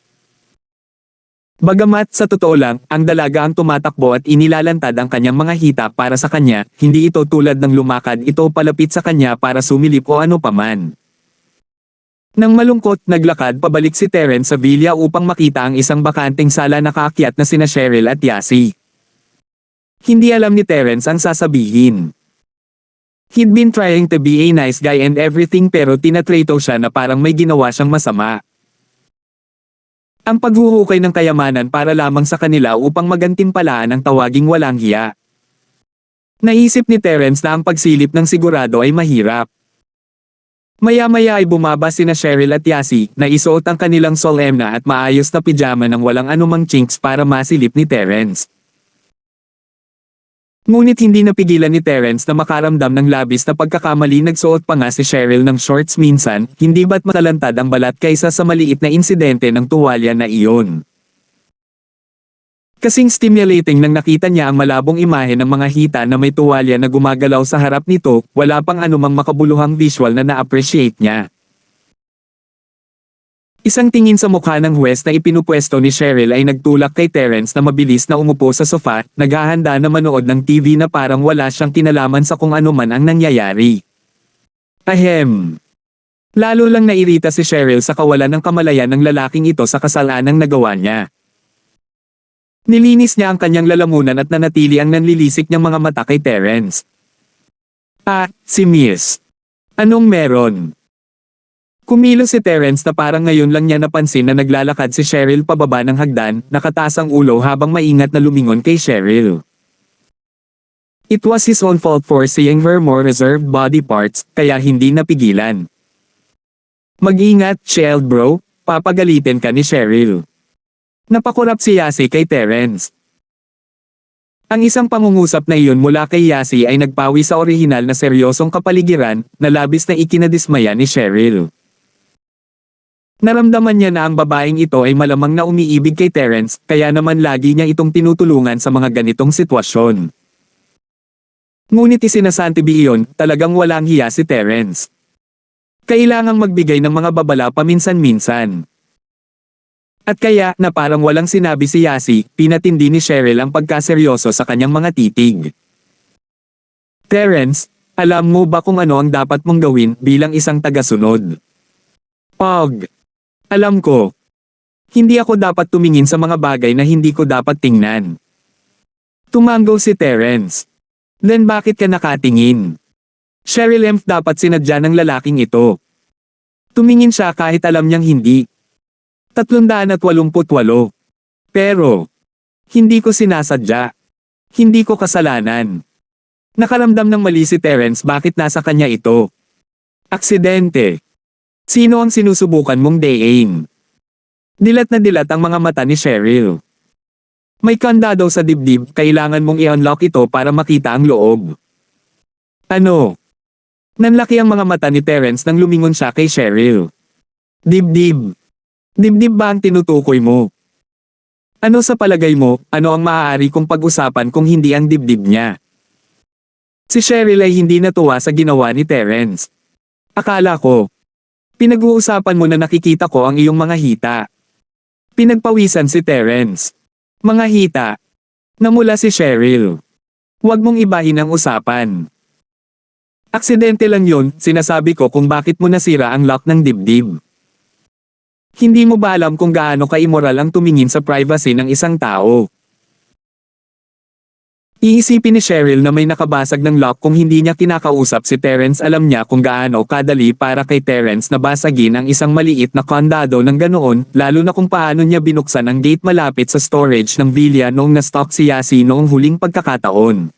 Bagamat sa totoo lang, ang dalaga ang tumatakbo at inilalantad ang kanyang mga hita para sa kanya, hindi ito tulad ng lumakad ito palapit sa kanya para sumilip o ano paman. Nang malungkot, naglakad pabalik si Terence sa villa upang makita ang isang bakanteng sala na kaakyat na sina Cheryl at Yasi. Hindi alam ni Terence ang sasabihin. He'd been trying to be a nice guy and everything pero tinatrato siya na parang may ginawa siyang masama. Ang paghuhukay ng kayamanan para lamang sa kanila upang magantimpalaan ang tawaging walang hiya. Naisip ni Terence na ang pagsilip ng sigurado ay mahirap. Maya-maya ay bumaba sina Cheryl at Yasi na isuot ang kanilang solemna at maayos na pijama ng walang anumang chinks para masilip ni Terence. Ngunit hindi napigilan ni Terence na makaramdam ng labis na pagkakamali. Nagsuot pa nga si Cheryl ng shorts minsan, hindi ba't matalantad ang balat kaysa sa maliit na insidente ng tuwalya na iyon. Kasing stimulating nang nakita niya ang malabong imahe ng mga hita na may tuwalya na gumagalaw sa harap nito, wala pang anumang makabuluhang visual na na-appreciate niya. Isang tingin sa mukha ng huwes na ipinupwesto ni Cheryl ay nagtulak kay Terence na mabilis na umupo sa sofa, naghahanda na manood ng TV na parang wala siyang kinalaman sa kung ano man ang nangyayari. Ahem. Lalo lang nairita si Cheryl sa kawalan ng kamalayan ng lalaking ito sa kasalanang nagawa niya. Nilinis niya ang kanyang lalamunan at nanatili ang nanlilisik niyang mga mata kay Terence. Si Miss. Anong meron? Kumilos si Terence na parang ngayon lang niya napansin na naglalakad si Cheryl pababa ng hagdan, nakataas ang ulo habang maingat na lumingon kay Cheryl. It was his own fault for seeing her more reserved body parts, kaya hindi napigilan. Mag-ingat, child bro, papagalitin ka ni Cheryl. Napakurap si Yasi kay Terence. Ang isang pangungusap na iyon mula kay Yasi ay nagpawi sa orihinal na seryosong kapaligiran, na labis na ikinadismaya ni Cheryl. Naramdaman niya na ang babaeng ito ay malamang na umiibig kay Terence, kaya naman lagi niya itong tinutulungan sa mga ganitong sitwasyon. Ngunit isinasantibi iyon, talagang walang hiya si Terence. Kailangang magbigay ng mga babala paminsan-minsan. At kaya, na parang walang sinabi si Yasi, pinatindi ni Cheryl ang pagkaseryoso sa kanyang mga titig. Terence, alam mo ba kung ano ang dapat mong gawin bilang isang tagasunod? Alam ko. Hindi ako dapat tumingin sa mga bagay na hindi ko dapat tingnan. Tumanggo si Terence. Then bakit ka nakatingin? Cheryl dapat sinadya ng lalaking ito. Tumingin siya kahit alam niyang hindi. 388. Pero, hindi ko sinasadya. Hindi ko kasalanan. Nakaramdam ng mali si Terence bakit nasa kanya ito. Aksidente. Sino ang sinusubukan mong dayain? Dilat na dilat ang mga mata ni Cheryl. May kandado sa dibdib, kailangan mong i-unlock ito para makita ang loob. Ano? Nanlaki ang mga mata ni Terence nang lumingon siya kay Cheryl. Dibdib. Dibdib ba ang tinutukoy mo? Ano sa palagay mo, ano ang maaari kong pag-usapan kung hindi ang dibdib niya? Si Cheryl ay hindi natuwa sa ginawa ni Terence. Akala ko. Pinag-uusapan mo na nakikita ko ang iyong mga hita. Pinagpawisan si Terence. Mga hita. Namula si Cheryl. Huwag mong ibahin ang usapan. Aksidente lang yun, sinasabi ko kung bakit mo nasira ang lock ng dibdib. Hindi mo ba alam kung gaano ka-immoral ang tumingin sa privacy ng isang tao? Iisipin ni Cheryl na may nakabasag ng lock kung hindi niya kinakausap si Terence. Alam niya kung gaano kadali para kay Terence na basagin ang isang maliit na kandado ng ganoon, lalo na kung paano niya binuksan ang gate malapit sa storage ng villa noong na-stalk si Yasi noong huling pagkakataon.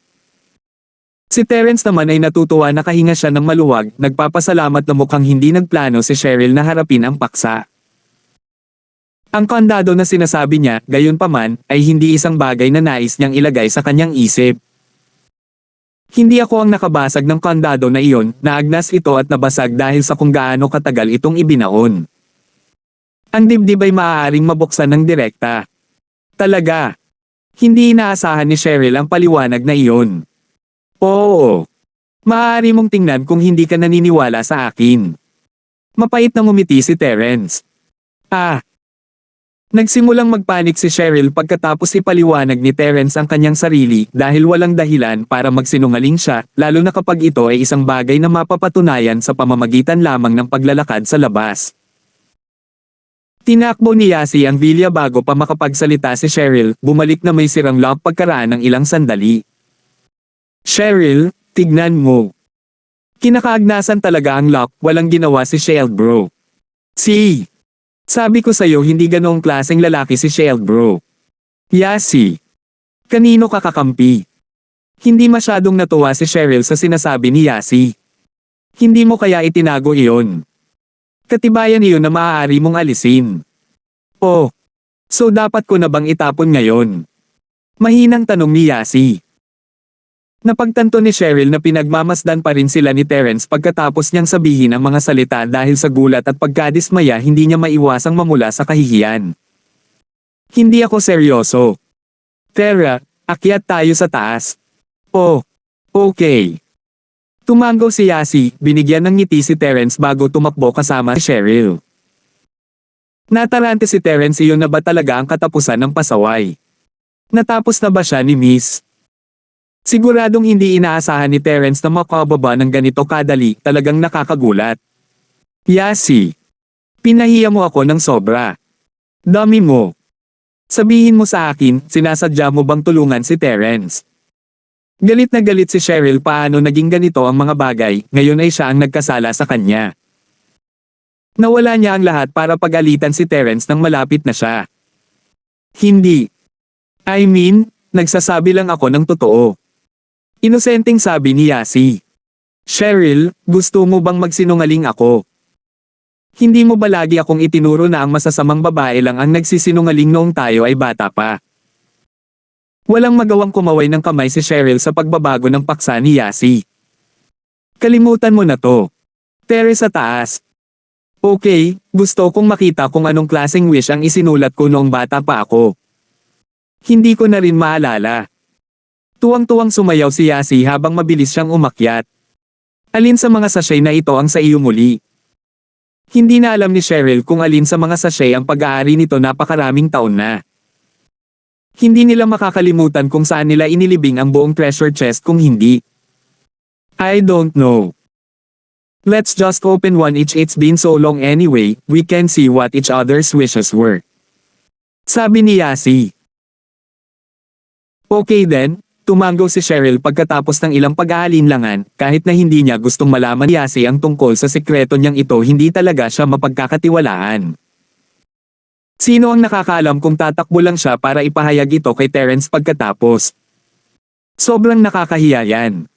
Si Terence naman ay natutuwa, nakahinga siya ng maluwag, nagpapasalamat na mukhang hindi nagplano si Cheryl na harapin ang paksa. Ang kandado na sinasabi niya, gayunpaman, ay hindi isang bagay na nais niyang ilagay sa kanyang isip. Hindi ako ang nakabasag ng kandado na iyon, naagnas ito at nabasag dahil sa kung gaano katagal itong ibinaon. Ang dibdib ay maaaring mabuksan ng direkta. Talaga. Hindi inaasahan ni Cheryl ang paliwanag na iyon. Oo. Maaari mong tingnan kung hindi ka naniniwala sa akin. Mapait na ngumiti si Terence. Ah! Nagsimulang magpanik si Cheryl pagkatapos ipaliwanag ni Terence ang kanyang sarili dahil walang dahilan para magsinungaling siya, lalo na kapag ito ay isang bagay na mapapatunayan sa pamamagitan lamang ng paglalakad sa labas. Tinakbo ni Yasi ang Villa bago pa makapagsalita si Cheryl, bumalik na may sirang lock pagkaraan ng ilang sandali. Cheryl, tignan mo. Kinakaagnasan talaga ang lock, walang ginawa si Shale bro. Sabi ko sa'yo hindi ganoong klaseng lalaki si Shale bro. Yasi. Kanino ka kakampi? Hindi masyadong natuwa si Cheryl sa sinasabi ni Yasi. Hindi mo kaya itinago iyon. Katibayan iyon na maaari mong alisin. Oh. So dapat ko na bang itapon ngayon? Mahinang tanong ni Yasi. Napagtanto ni Cheryl na pinagmamasdan pa rin sila ni Terence pagkatapos niyang sabihin ang mga salita dahil sa gulat at pagkadismaya hindi niya maiwasang mamula sa kahihiyan. Hindi ako seryoso. Tara, akyat tayo sa taas. Oh, okay. Tumango si Yasi, binigyan ng ngiti si Terence bago tumakbo kasama si Cheryl. Natarante si Terence iyon na ba talaga ang katapusan ng pasaway? Natapos na ba siya ni Miss? Siguradong hindi inaasahan ni Terence na makababa ng ganito kadali, talagang nakakagulat. Yasi. Pinahiya mo ako ng sobra. Dami mo. Sabihin mo sa akin, sinasadya mo bang tulungan si Terence? Galit na galit si Cheryl paano naging ganito ang mga bagay, ngayon ay siya ang nagkasala sa kanya. Nawala niya ang lahat para pagalitan si Terence nang malapit na siya. Hindi. I mean, nagsasabi lang ako ng totoo. Inosenteng sabi ni Yasi. Cheryl, gusto mo bang magsinungaling ako? Hindi mo ba lagi akong itinuro na ang masasamang babae lang ang nagsisinungaling noong tayo ay bata pa? Walang magawang kumaway ng kamay si Cheryl sa pagbabago ng paksa ni Yasi. Kalimutan mo na to. Tere sa taas. Okay, gusto kong makita kung anong klaseng wish ang isinulat ko noong bata pa ako. Hindi ko na rin maalala. Tuwang-tuwang sumayaw si Yasi habang mabilis siyang umakyat. Alin sa mga sachet na ito ang sa iyo muli? Hindi na alam ni Cheryl kung alin sa mga sachet ang pag-aari nito napakaraming taon na. Hindi nila makakalimutan kung saan nila inilibing ang buong treasure chest kung hindi. I don't know. Let's just open one each, it's been so long anyway, we can see what each other's wishes were. Sabi ni Yasi. Okay then. Tumango si Cheryl pagkatapos ng ilang pag-aalinlangan, kahit na hindi niya gustong malaman ni Yasi ang tungkol sa sekreto niyang ito hindi talaga siya mapagkakatiwalaan. Sino ang nakakaalam kung tatakbo lang siya para ipahayag ito kay Terence pagkatapos? Sobrang nakakahiya yan.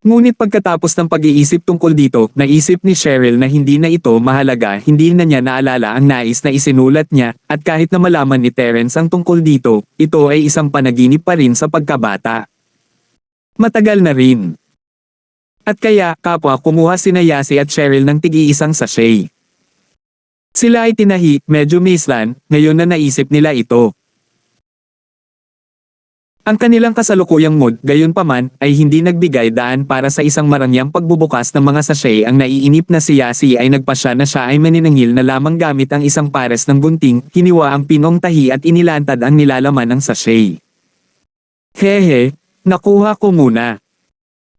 Ngunit pagkatapos ng pag-iisip tungkol dito, naisip ni Cheryl na hindi na ito mahalaga, hindi na niya naalala ang nais na isinulat niya, at kahit na malaman ni Terence ang tungkol dito, ito ay isang panaginip pa rin sa pagkabata. Matagal na rin. At kaya, kapwa kumuha sina Yasi at Cheryl ng tig-iisang sachet. Sila ay tinahi, medyo mislan, ngayon na naisip nila ito. Ang kanilang kasalukuyang mood, gayunpaman, ay hindi nagbigay daan para sa isang marangyang pagbubukas ng mga sachet. Ang naiinip na si Yasi ay nagpasya na siya ay maninangil na lamang gamit ang isang pares ng gunting, hiniwa ang pinong tahi at inilantad ang nilalaman ng sachet. Hehe, nakuha ko muna.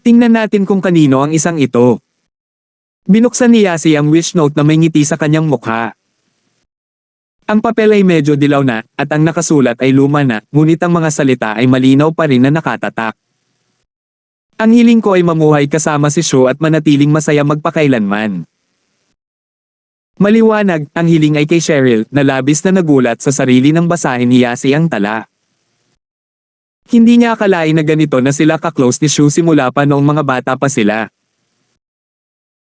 Tingnan natin kung kanino ang isang ito. Binuksan ni Yasi ang wish note na may ngiti sa kanyang mukha. Ang papel ay medyo dilaw na, at ang nakasulat ay luma na, ngunit ang mga salita ay malinaw pa rin na nakatatak. Ang hiling ko ay mamuhay kasama si Shu at manatiling masaya magpakailanman. Maliwanag, ang hiling ay kay Cheryl, na labis na nagulat sa sarili nang basahin ni Yasi ang tala. Hindi niya akalain na ganito na sila ka-close ni Shu simula pa noong mga bata pa sila.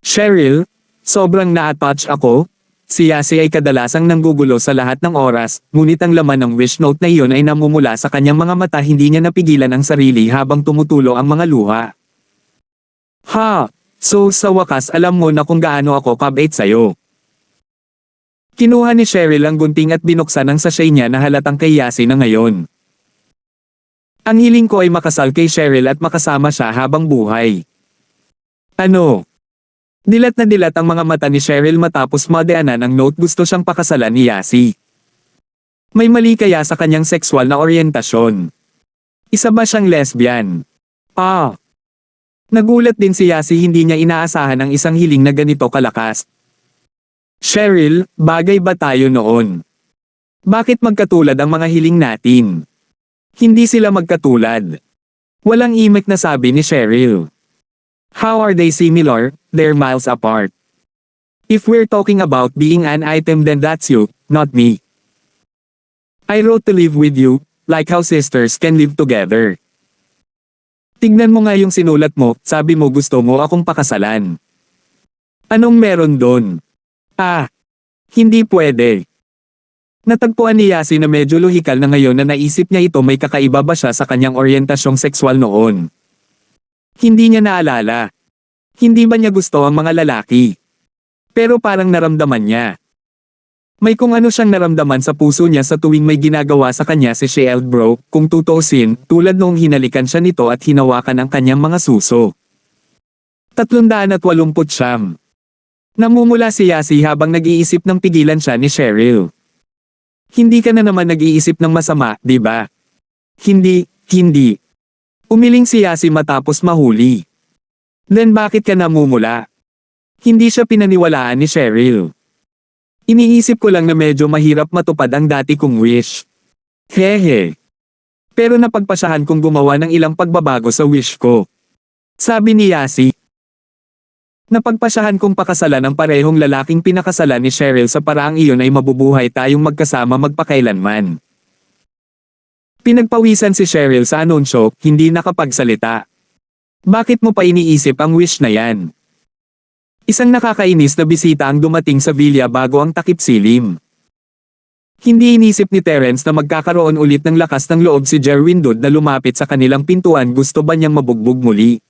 Cheryl, sobrang na-touch ako. Si Yasi ay kadalasang nanggugulo sa lahat ng oras, ngunit ang laman ng wish note na iyon ay namumula sa kanyang mga mata, hindi niya napigilan ang sarili habang tumutulo ang mga luha. Ha! So sa wakas alam mo na kung gaano ako kabait sa'yo. Kinuha ni Cheryl ang gunting at binuksan ang sachet niya na halatang kay Yasi na ngayon. Ang hiling ko ay makasal kay Cheryl at makasama siya habang buhay. Ano? Dilat na dilat ang mga mata ni Cheryl matapos madaanan ang note gusto siyang pakasalan ni Yasi. May mali kaya sa kanyang sexual na oryentasyon? Isa ba siyang lesbian? Nagulat din si Yasi, hindi niya inaasahan ang isang hiling na ganito kalakas. Cheryl, bagay ba tayo noon? Bakit magkatulad ang mga hiling natin? Hindi sila magkatulad. Walang imik na sabi ni Cheryl. How are they similar? They're miles apart. If we're talking about being an item, then that's you, not me. I wrote to live with you, like how sisters can live together. Tignan mo nga yung sinulat mo, sabi mo gusto mo akong pakasalan. Anong meron doon? Hindi pwede. Natagpuan ni Yasi na medyo lohikal na ngayon na naisip niya ito, may kakaiba ba siya sa kanyang oryentasyong sexual noon. Hindi niya naalala. Hindi ba niya gusto ang mga lalaki? Pero parang naramdaman niya. May kung ano siyang naramdaman sa puso niya sa tuwing may ginagawa sa kanya si Cheryl, bro, kung tutuusin, tulad noong hinalikan siya nito at hinawakan ang kanyang mga suso. 389. Namumula si Yasi habang nag-iisip ng pigilan siya ni Cheryl. Hindi ka na naman nag-iisip ng masama, di ba? Hindi. Umiling si Yasi matapos mahuli. Then bakit ka namumula? Hindi siya pinaniwalaan ni Cheryl. Iniisip ko lang na medyo mahirap matupad ang dati kong wish. Hehe. Pero napagpasyahan kong gumawa ng ilang pagbabago sa wish ko. Sabi ni Yasi. Napagpasyahan kong pakasalan ang parehong lalaking pinakasalan ni Cheryl sa paraang iyon ay mabubuhay tayong magkasama magpakailanman. Pinagpawisan si Cheryl sa anunsyo, hindi nakapagsalita. Bakit mo pa iniisip ang wish na yan? Isang nakakainis na bisita ang dumating sa villa bago ang takip silim. Hindi inisip ni Terence na magkakaroon ulit ng lakas ng loob si Jerwin Dodd na lumapit sa kanilang pintuan, gusto ba niyang mabugbog muli?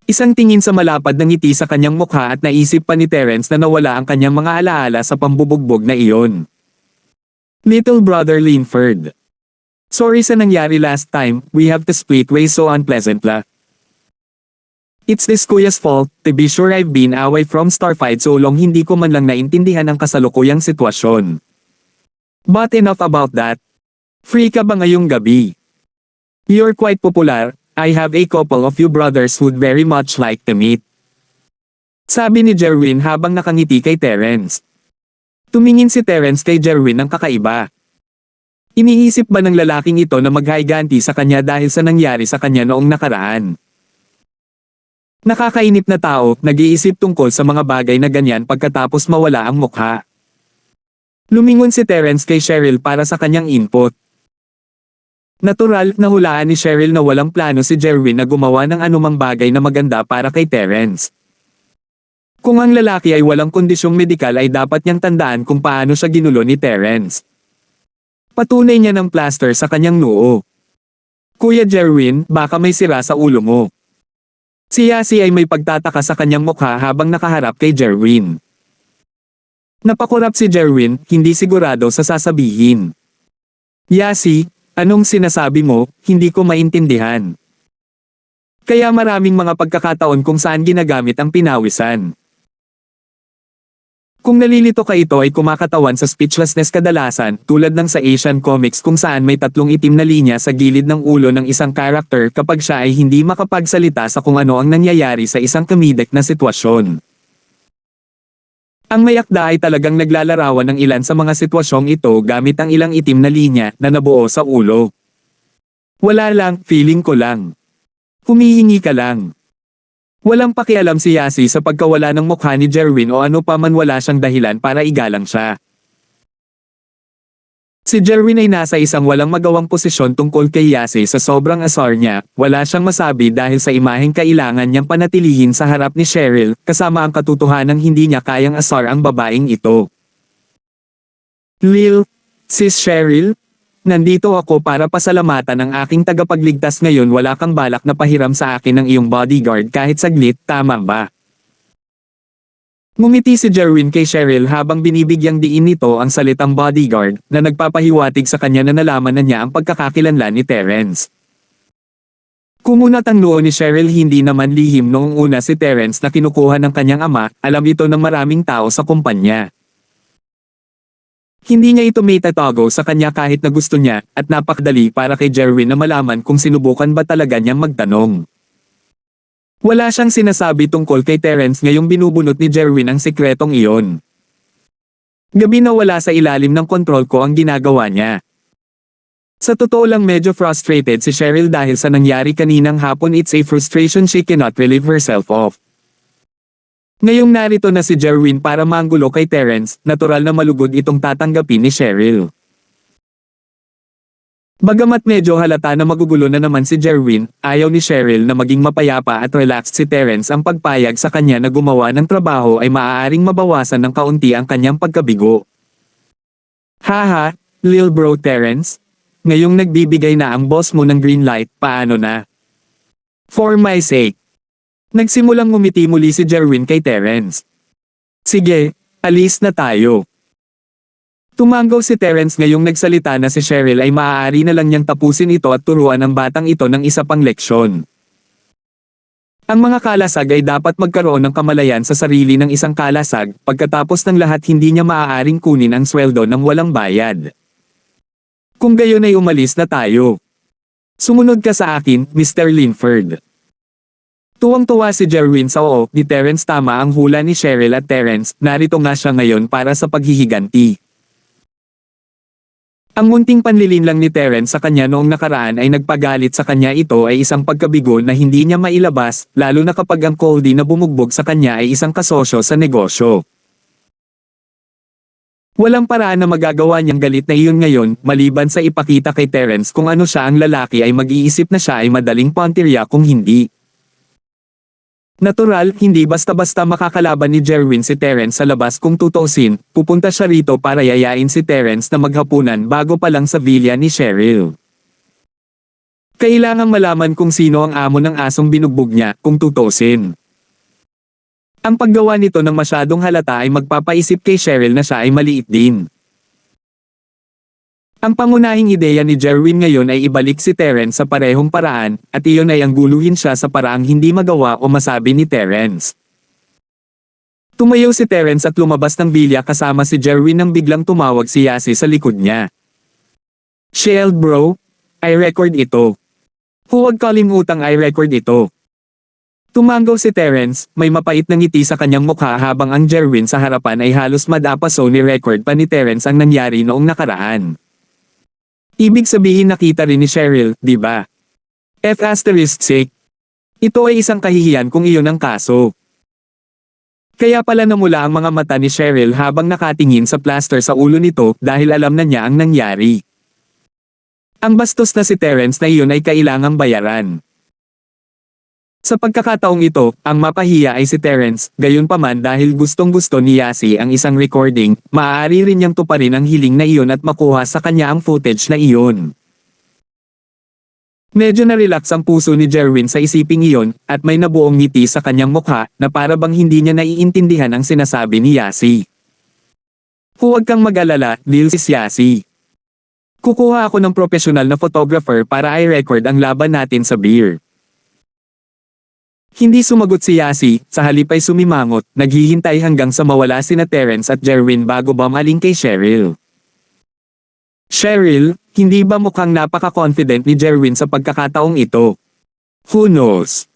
Isang tingin sa malapad na ngiti sa kanyang mukha at naisip pa ni Terence na nawala ang kanyang mga alaala sa pambubugbog na iyon. Little brother Linford. Sorry sa nangyari last time, we have to split ways so unpleasant la. It's this kuya's fault, to be sure I've been away from Starfight so long hindi ko man lang naintindihan ang kasalukuyang sitwasyon. But enough about that. Free ka ba ngayong gabi? You're quite popular. I have a couple of you brothers who'd very much like to meet. Sabi ni Jerwin habang nakangiti kay Terence. Tumingin si Terence kay Jerwin ng kakaiba. Iniisip ba ng lalaking ito na maghaiganti sa kanya dahil sa nangyari sa kanya noong nakaraan? Nakakainip na tao, nag-iisip tungkol sa mga bagay na ganyan pagkatapos mawala ang mukha. Lumingon si Terence kay Cheryl para sa kanyang input. Natural na hulaan ni Cheryl na walang plano si Jerwin na gumawa ng anumang bagay na maganda para kay Terence. Kung ang lalaki ay walang kondisyong medikal ay dapat niyang tandaan kung paano siya ginulo ni Terence. Patunay niya ng plaster sa kanyang noo. Kuya Jerwin, baka may sira sa ulo mo. Si Yasi ay may pagtataka sa kanyang mukha habang nakaharap kay Jerwin. Napakurap si Jerwin, hindi sigurado sa sasabihin. Yasi, anong sinasabi mo, hindi ko maintindihan. Kaya maraming mga pagkakataon kung saan ginagamit ang pinawisan. Kung nalilito ka, ito ay kumakatawan sa speechlessness kadalasan, tulad ng sa Asian comics kung saan may tatlong itim na linya sa gilid ng ulo ng isang character kapag siya ay hindi makapagsalita sa kung ano ang nangyayari sa isang comedic na sitwasyon. Ang mayakda ay talagang naglalarawan ng ilan sa mga sitwasyong ito gamit ang ilang itim na linya na nabuo sa ulo. Wala lang, feeling ko lang. Humihingi ka lang. Walang pakialam si Yasi sa pagkawala ng mukha ni Jerwin o ano pa man, wala siyang dahilan para igalang siya. Si Jerwin ay nasa isang walang magawang posisyon tungkol kay Yasi sa sobrang asar niya, wala siyang masabi dahil sa imaheng kailangan niyang panatilihin sa harap ni Cheryl, kasama ang katotohanang hindi niya kayang asar ang babaeng ito. Lil, Sis Cheryl? Nandito ako para pasalamatan ang aking tagapagligtas ngayon, wala kang balak na pahiram sa akin ng iyong bodyguard kahit saglit, tama ba? Ngumiti si Jerwin kay Cheryl habang binibigyang diin nito ang salitang bodyguard na nagpapahiwatig sa kanya na nalaman na niya ang pagkakakilanlan ni Terence. Kumunat ang noo ni Cheryl, hindi naman lihim noong una si Terence na kinukuha ng kanyang ama, alam ito ng maraming tao sa kumpanya. Hindi niya ito may tatago sa kanya kahit na gusto niya at napakadali para kay Jerwin na malaman kung sinubukan ba talaga niyang magtanong. Wala siyang sinasabi tungkol kay Terence ngayong binubunot ni Jerwin ang sikretong iyon. Gabi na wala sa ilalim ng kontrol ko ang ginagawa niya. Sa totoo lang medyo frustrated si Cheryl dahil sa nangyari kaninang hapon. It's a frustration she cannot relieve herself of. Ngayong narito na si Jerwin para manggulo kay Terence, natural na malugod itong tatanggapin ni Cheryl. Bagamat medyo halata na magugulo na naman si Jerwin, ayaw ni Cheryl na maging mapayapa at relaxed si Terence. Ang pagpayag sa kanya na gumawa ng trabaho ay maaaring mabawasan ng kaunti ang kanyang pagkabigo. Haha, lil bro Terence. Ngayong nagbibigay na ang boss mo ng green light, paano na? For my sake. Nagsimulang ngumiti muli si Jerwin kay Terence. Sige, alis na tayo. Tumanggaw si Terence ngayong nagsalita na si Cheryl ay maaari na lang niyang tapusin ito at turuan ang batang ito ng isa pang leksyon. Ang mga kalasag ay dapat magkaroon ng kamalayan sa sarili ng isang kalasag, pagkatapos ng lahat hindi niya maaaring kunin ang sweldo ng walang bayad. Kung gayon ay umalis na tayo. Sumunod ka sa akin, Mr. Linford. Tuwang-tuwa si Jerwin sa oo ni Terence. Tama ang hula ni Cheryl at Terence, narito nga siya ngayon para sa paghihiganti. Ang munting panlilin lang ni Terence sa kanya noong nakaraan ay nagpagalit sa kanya. Ito ay isang pagkabigo na hindi niya mailabas, lalo na kapag ang Coldy na bumugbog sa kanya ay isang kasosyo sa negosyo. Walang paraan na magagawa niyang galit na iyon ngayon, maliban sa ipakita kay Terence kung ano siya. Ang lalaki ay mag-iisip na siya ay madaling pantirya kung hindi. Natural, hindi basta-basta makakalaban ni Jerwin si Terence sa labas. Kung tutuusin, pupunta siya rito para yayain si Terence na maghapunan bago pa lang sa villa ni Cheryl. Kailangang malaman kung sino ang amo ng asong binugbog niya, kung tutuusin. Ang paggawa nito ng masyadong halata ay magpapaisip kay Cheryl na siya ay maliit din. Ang pangunahing ideya ni Jerwin ngayon ay ibalik si Terence sa parehong paraan, at iyon ay ang guluhin siya sa paraang hindi magawa o masabi ni Terence. Tumayo si Terence at lumabas ng villa kasama si Jerwin nang biglang tumawag si Yasi sa likod niya. Shield bro, I record ito. Huwag kalimutang I record ito. Tumanggaw si Terence, may mapait na ngiti sa kanyang mukha habang ang Jerwin sa harapan ay halos madapaso ni record pa ni Terence ang nangyari noong nakaraan. Ibig sabihin nakita rin ni Cheryl, di ba? F***. Ito ay isang kahihiyan kung iyon ang kaso. Kaya pala namula ang mga mata ni Cheryl habang nakatingin sa plaster sa ulo nito dahil alam na niya ang nangyari. Ang bastos na si Terence na iyon ay kailangang bayaran. Sa pagkakataong ito, ang mapahiya ay si Terence. Gayunpaman dahil gustong-gusto ni Yasi ang isang recording, maaari rin niyang tuparin ang hiling na iyon at makuha sa kanya ang footage na iyon. Medyo na-relax ang puso ni Jerwin sa isiping iyon, at may nabuong ngiti sa kanyang mukha na para bang hindi niya naiintindihan ang sinasabi ni Yasi. Huwag kang mag-alala, Lil sis Yasi. Kukuha ako ng profesional na photographer para i-record ang laban natin sa beer. Hindi sumagot si Yasi, sa halip ay sumimangot, naghihintay hanggang sa mawala sina Terence at Jerwin bago bumaling kay Cheryl. Cheryl, hindi ba mukhang napaka-confident ni Jerwin sa pagkakataong ito? Who knows?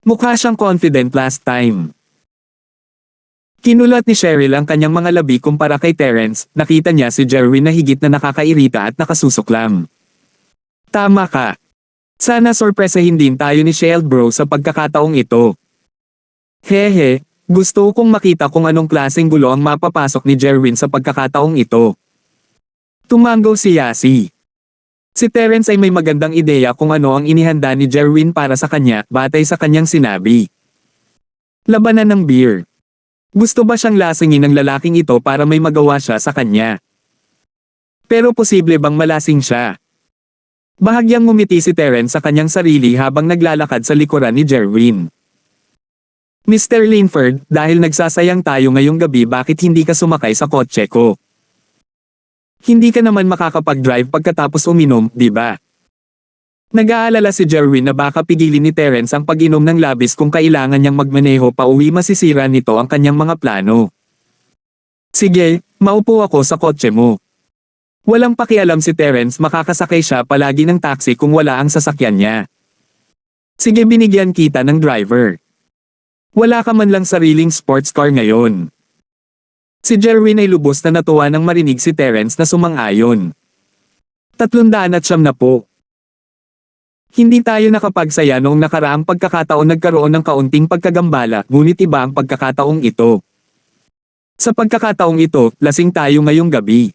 Mukha siyang confident last time. Kinulat ni Cheryl ang kanyang mga labi kumpara kay Terence, nakita niya si Jerwin na higit na nakakairita at nakasusuklam. Tama ka. Sana sorpresahin din tayo ni Shield bro sa pagkakataong ito. Hehe, gusto kong makita kung anong klaseng gulo ang mapapasok ni Jerwin sa pagkakataong ito. Tumanggaw si Yasi. Si Terence ay may magandang ideya kung ano ang inihanda ni Jerwin para sa kanya, batay sa kanyang sinabi. Labanan ng beer. Gusto ba siyang lasingin ng lalaking ito para may magawa siya sa kanya? Pero posible bang malasing siya? Bahagyang ngumiti si Terence sa kanyang sarili habang naglalakad sa likuran ni Jerwin. Mr. Linford, dahil nagsasayang tayo ngayong gabi bakit hindi ka sumakay sa kotse ko? Hindi ka naman makakapag-drive pagkatapos uminom, di ba? Nag-aalala si Jerwin na baka pigilin ni Terence ang pag-inom ng labis kung kailangan niyang magmaneho pa uwi, masisira nito ang kanyang mga plano. Sige, maupo ako sa kotse mo. Walang pakialam si Terence, makakasakay siya palagi ng taxi kung wala ang sasakyan niya. Sige, binigyan kita ng driver. Wala ka man lang sariling sports car ngayon. Si Jerwin ay lubos na natuwa nang marinig si Terence na sumang-ayon. 300 na po. Hindi tayo nakapagsaya noong nakaraang pagkakataon, nagkaroon ng kaunting pagkagambala, ngunit iba ang pagkakataong ito. Sa pagkakataong ito, lasing tayo ngayong gabi.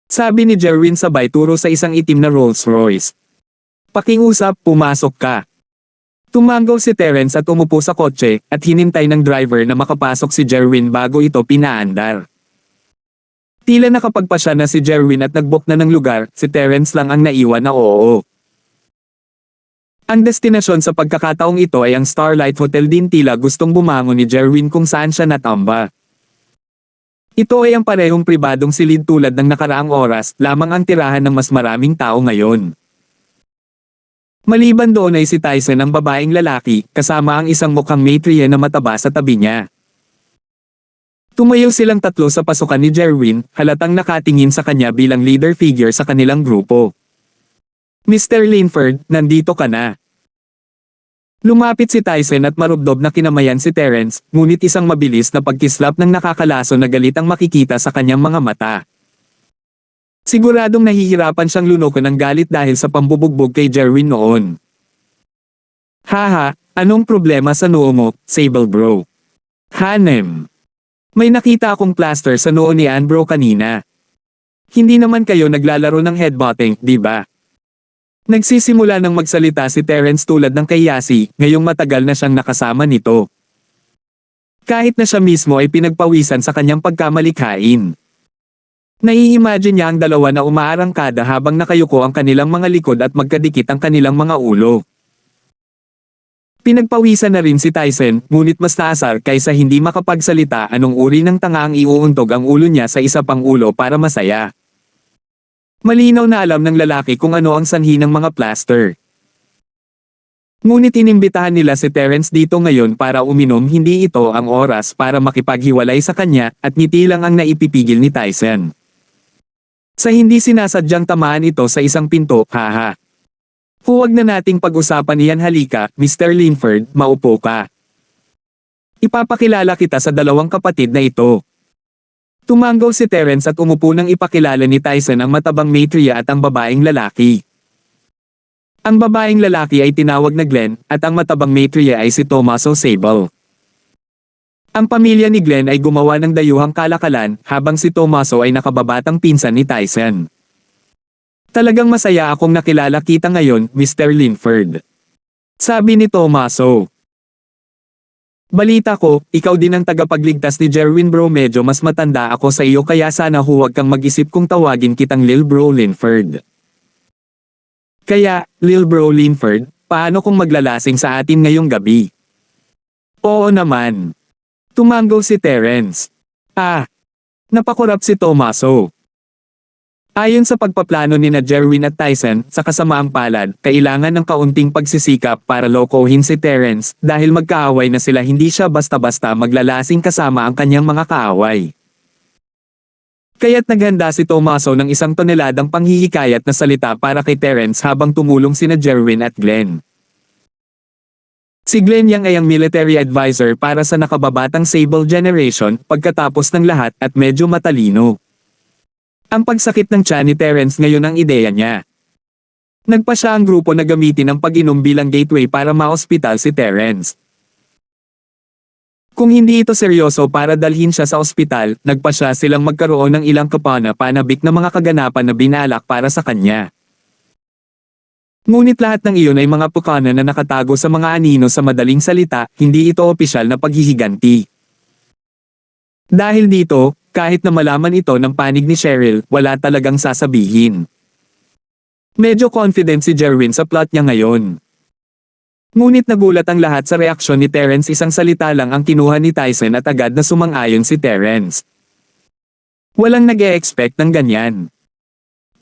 Sabi ni Jerwin sabay turo sa isang itim na Rolls Royce. Pakiusap, pumasok ka. Tumanggaw si Terence at umupo sa kotse at hinintay ng driver na makapasok si Jerwin bago ito pinaandar. Tila nakapagpasya na si Jerwin at nagbook na ng lugar, si Terence lang ang naiwan na oo. Ang destinasyon sa pagkakataong ito ay ang Starlight Hotel, din tila gustong bumangon ni Jerwin kung saan siya natamba. Ito ay ang parehong pribadong silid tulad ng nakaraang oras, lamang ang tirahan ng mas maraming tao ngayon. Maliban doon ay si Tyson ang babaeng lalaki, kasama ang isang mukhang matriya na mataba sa tabi niya. Tumayo silang tatlo sa pasukan ni Jerwin, halatang nakatingin sa kanya bilang leader figure sa kanilang grupo. Mr. Linford, nandito ka na. Lumapit si Tyson at marubdob na kinamayan si Terence, ngunit isang mabilis na pagkislap ng nakakalaso na galit ang makikita sa kanyang mga mata. Siguradong nahihirapan siyang lunukin ng galit dahil sa pambubugbog kay Jerwin noon. Haha, anong problema sa noo mo, Sable bro? Hanem. May nakita akong plaster sa noo ni Ann bro kanina. Hindi naman kayo naglalaro ng headbutting, di ba? Nagsisimula ng magsalita si Terence tulad ng kayasi, ngayong matagal na siyang nakasama nito. Kahit na siya mismo ay pinagpawisan sa kanyang pagkamalikhain. Nai-imagine niya ang dalawa na umaarangkada habang nakayuko ang kanilang mga likod at magkadikit ang kanilang mga ulo. Pinagpawisan na rin si Tyson, ngunit mas naasar kaysa hindi makapagsalita anong uri ng tanga ang iuuntog ang ulo niya sa isa pang ulo para masaya. Malinaw na alam ng lalaki kung ano ang sanhi ng mga plaster. Ngunit inimbitahan nila si Terence dito ngayon para uminom, hindi ito ang oras para makipaghiwalay sa kanya, at ngiti lang ang naipipigil ni Tyson. Sa hindi sinasadyang tamaan ito sa isang pinto, haha. Huwag na nating pag-usapan iyan, halika, Mr. Linford, maupo ka. Ipapakilala kita sa dalawang kapatid na ito. Tumanggaw si Terence at umupo nang ipakilala ni Tyson ang matabang matriya at ang babaeng lalaki. Ang babaeng lalaki ay tinawag na Glenn, at ang matabang matriya ay si Tommaso Sable. Ang pamilya ni Glenn ay gumawa ng dayuhang kalakalan, habang si Tommaso ay nakababatang pinsan ni Tyson. Talagang masaya akong nakilala kita ngayon, Mr. Linford. Sabi ni Tommaso. Balita ko, ikaw din ang tagapagligtas ni Jerwin bro, medyo mas matanda ako sa iyo kaya sana huwag kang mag-isip kung tawagin kitang Lil Bro Linford. Kaya, Lil Bro Linford, paano kung maglalasing sa atin ngayong gabi? Oo naman. Tumanggaw si Terence. Napakurap si Tommaso. Ayon sa pagpaplano ni na Jerwin at Tyson, sa kasamaang palad, kailangan ng kaunting pagsisikap para lokohin si Terence, dahil magkaaway na sila, hindi siya basta-basta maglalasing kasama ang kanyang mga kaaway. Kaya't naghanda si Tommaso ng 1 toneladang panghihikayat na salita para kay Terence habang tumulong sina Jerwin at Glenn. Si Glenn Yang ay ang military advisor para sa nakababatang Sable generation, pagkatapos ng lahat, at medyo matalino. Ang pagsakit ng tiyan ni Terence ngayon ang ideya niya. Nagpa siya ang grupo na gamitin ang pag-inom bilang gateway para ma-ospital si Terence. Kung hindi ito seryoso para dalhin siya sa ospital, nagpa siya silang magkaroon ng ilang kapana-panabik na mga kaganapan na binalak para sa kanya. Ngunit lahat ng iyon ay mga pukana na nakatago sa mga anino, sa madaling salita, hindi ito opisyal na paghihiganti. Dahil dito, kahit na malaman ito ng panig ni Cheryl, wala talagang sasabihin. Medyo confident si Jerwin sa plot niya ngayon. Ngunit nagulat ang lahat sa reaksyon ni Terence, isang salita lang ang kinuha ni Tyson at agad na sumang-ayon si Terence. Walang nag-e-expect ng ganyan.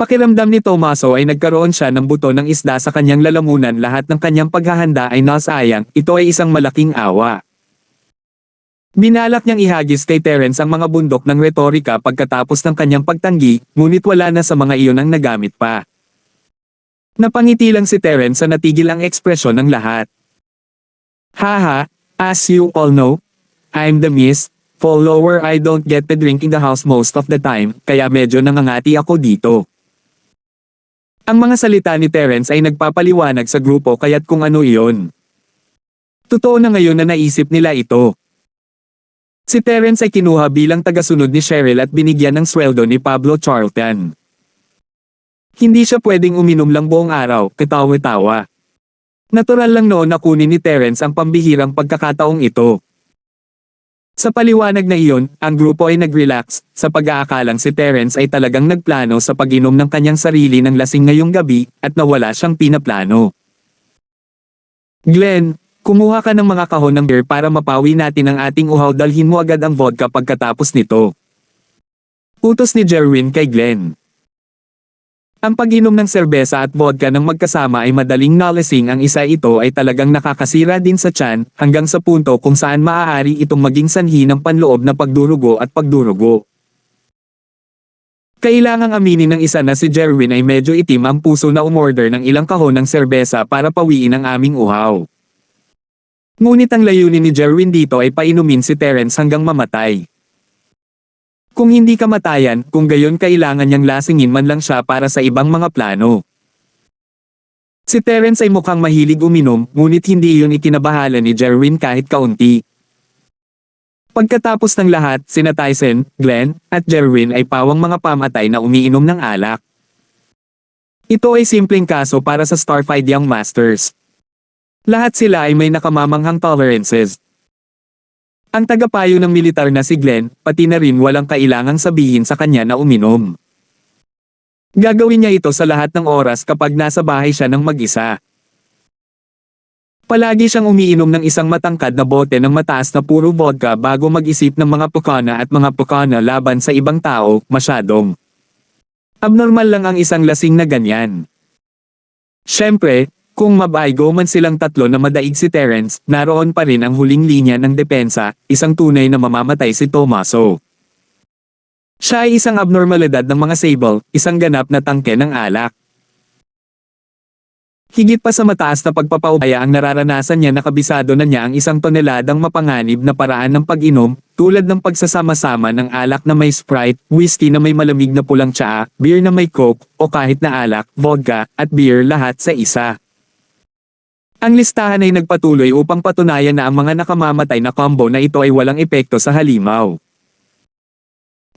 Pakiramdam ni Tommaso ay nagkaroon siya ng buto ng isda sa kanyang lalamunan, lahat ng kanyang paghahanda ay nasayang, ito ay isang malaking awa. Binalak niyang ihagis kay Terence ang mga bundok ng retorika pagkatapos ng kanyang pagtanggi, ngunit wala na sa mga iyon ang nagamit pa. Napangiti lang si Terence sa natigil ang ekspresyon ng lahat. Haha, as you all know, I'm the Miss Follower. I don't get to drink in the house most of the time, kaya medyo nangangati ako dito. Ang mga salita ni Terence ay nagpapaliwanag sa grupo kaya't kung ano iyon. Totoo na ngayon na naisip nila ito. Si Terence ay kinuha bilang tagasunod ni Cheryl at binigyan ng sweldo ni Pablo Charlton. Hindi siya pwedeng uminom lang buong araw, katawa-tawa. Natural lang noon na kunin ni Terence ang pambihirang pagkakataong ito. Sa paliwanag na iyon, ang grupo ay nag-relax, sa pag-aakalang si Terence ay talagang nagplano sa pag-inom ng kanyang sarili ng lasing ngayong gabi, at nawala siyang pinaplano. Glenn, kumuha ka ng mga kahon ng beer para mapawi natin ang ating uhaw, dalhin mo agad ang vodka pagkatapos nito. Utos ni Jerwin kay Glenn. Ang pag-inom ng serbesa at vodka ng magkasama ay madaling nalasing, ang isa ito ay talagang nakakasira din sa tiyan, hanggang sa punto kung saan maaari itong maging sanhi ng panloob na pagdurugo at pagdurugo. Kailangang aminin ng isa na si Jerwin ay medyo itim ang puso na umorder ng ilang kahon ng serbesa para pawiin ang aming uhaw. Ngunit ang layunin ni Jerwin dito ay painumin si Terence hanggang mamatay. Kung hindi kamatayan, kung gayon kailangan niyang lasingin man lang siya para sa ibang mga plano. Si Terence ay mukhang mahilig uminom, ngunit hindi iyon ikinabahala ni Jerwin kahit kaunti. Pagkatapos ng lahat, sina Tyson, Glenn, at Jerwin ay pawang mga pamatay na umiinom ng alak. Ito ay simpleng kaso para sa Starfied Young Masters. Lahat sila ay may nakamamanghang tolerances. Ang tagapayo ng militar na si Glenn, pati na rin walang kailangang sabihin sa kanya na uminom. Gagawin niya ito sa lahat ng oras kapag nasa bahay siya ng mag-isa. Palagi siyang umiinom ng isang matangkad na bote ng mataas na puro vodka bago mag-isip ng mga pukana at mga pukana laban sa ibang tao, masyadong abnormal lang ang isang lasing na ganyan. Siyempre, kung mabaygo man silang tatlo na madaig si Terence, naroon pa rin ang huling linya ng depensa, isang tunay na mamamatay si Tommaso. Siya ay isang abnormalidad ng mga sable, isang ganap na tangke ng alak. Higit pa sa mataas na pagpapaubaya ang nararanasan niya, nakabisado na niya ang 1 toneladang mapanganib na paraan ng pag-inom, tulad ng pagsasama-sama ng alak na may Sprite, whiskey na may malamig na pulang tsaa, beer na may Coke, o kahit na alak, vodka, at beer lahat sa isa. Ang listahan ay nagpatuloy upang patunayan na ang mga nakamamatay na combo na ito ay walang epekto sa halimaw.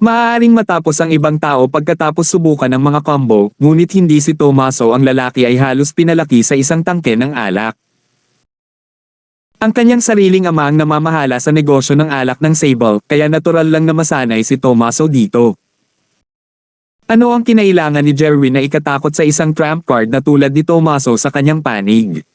Maaaring matapos ang ibang tao pagkatapos subukan ng mga combo, ngunit hindi si Tommaso. Ang lalaki ay halos pinalaki sa isang tangke ng alak. Ang kanyang sariling ama ang namamahala sa negosyo ng alak ng Sable, kaya natural lang na masanay si Tommaso dito. Ano ang kinailangan ni Jerwin na ikatakot sa isang trump card na tulad ni Tommaso sa kanyang panig?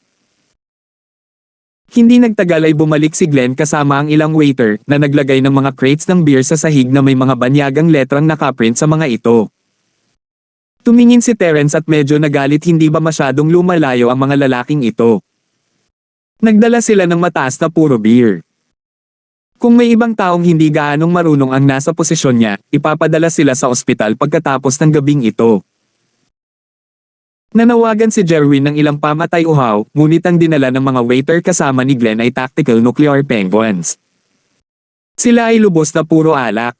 Hindi nagtagal ay bumalik si Glenn kasama ang ilang waiter na naglagay ng mga crates ng beer sa sahig na may mga banyagang letrang nakaprint sa mga ito. Tumingin si Terence at medyo nagalit, hindi ba masyadong lumalayo ang mga lalaking ito? Nagdala sila ng mataas na puro beer. Kung may ibang taong hindi gaanong marunong ang nasa posisyon niya, ipapadala sila sa ospital pagkatapos ng gabing ito. Nanawagan si Jerwin ng ilang pamatay uhaw, ngunit ang dinala ng mga waiter kasama ni Glenn ay tactical nuclear penguins. Sila ay lubos na puro alak.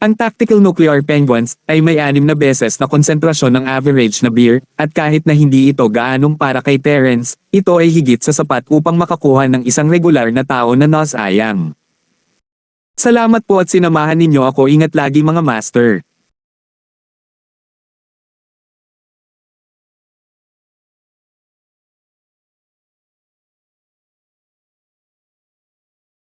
Ang tactical nuclear penguins ay may 6 na beses na konsentrasyon ng average na beer, at kahit na hindi ito gaanong para kay Terence, ito ay higit sa sapat upang makakuha ng isang regular na tao na nasayang. Salamat po at sinamahan ninyo ako. Ingat lagi mga master.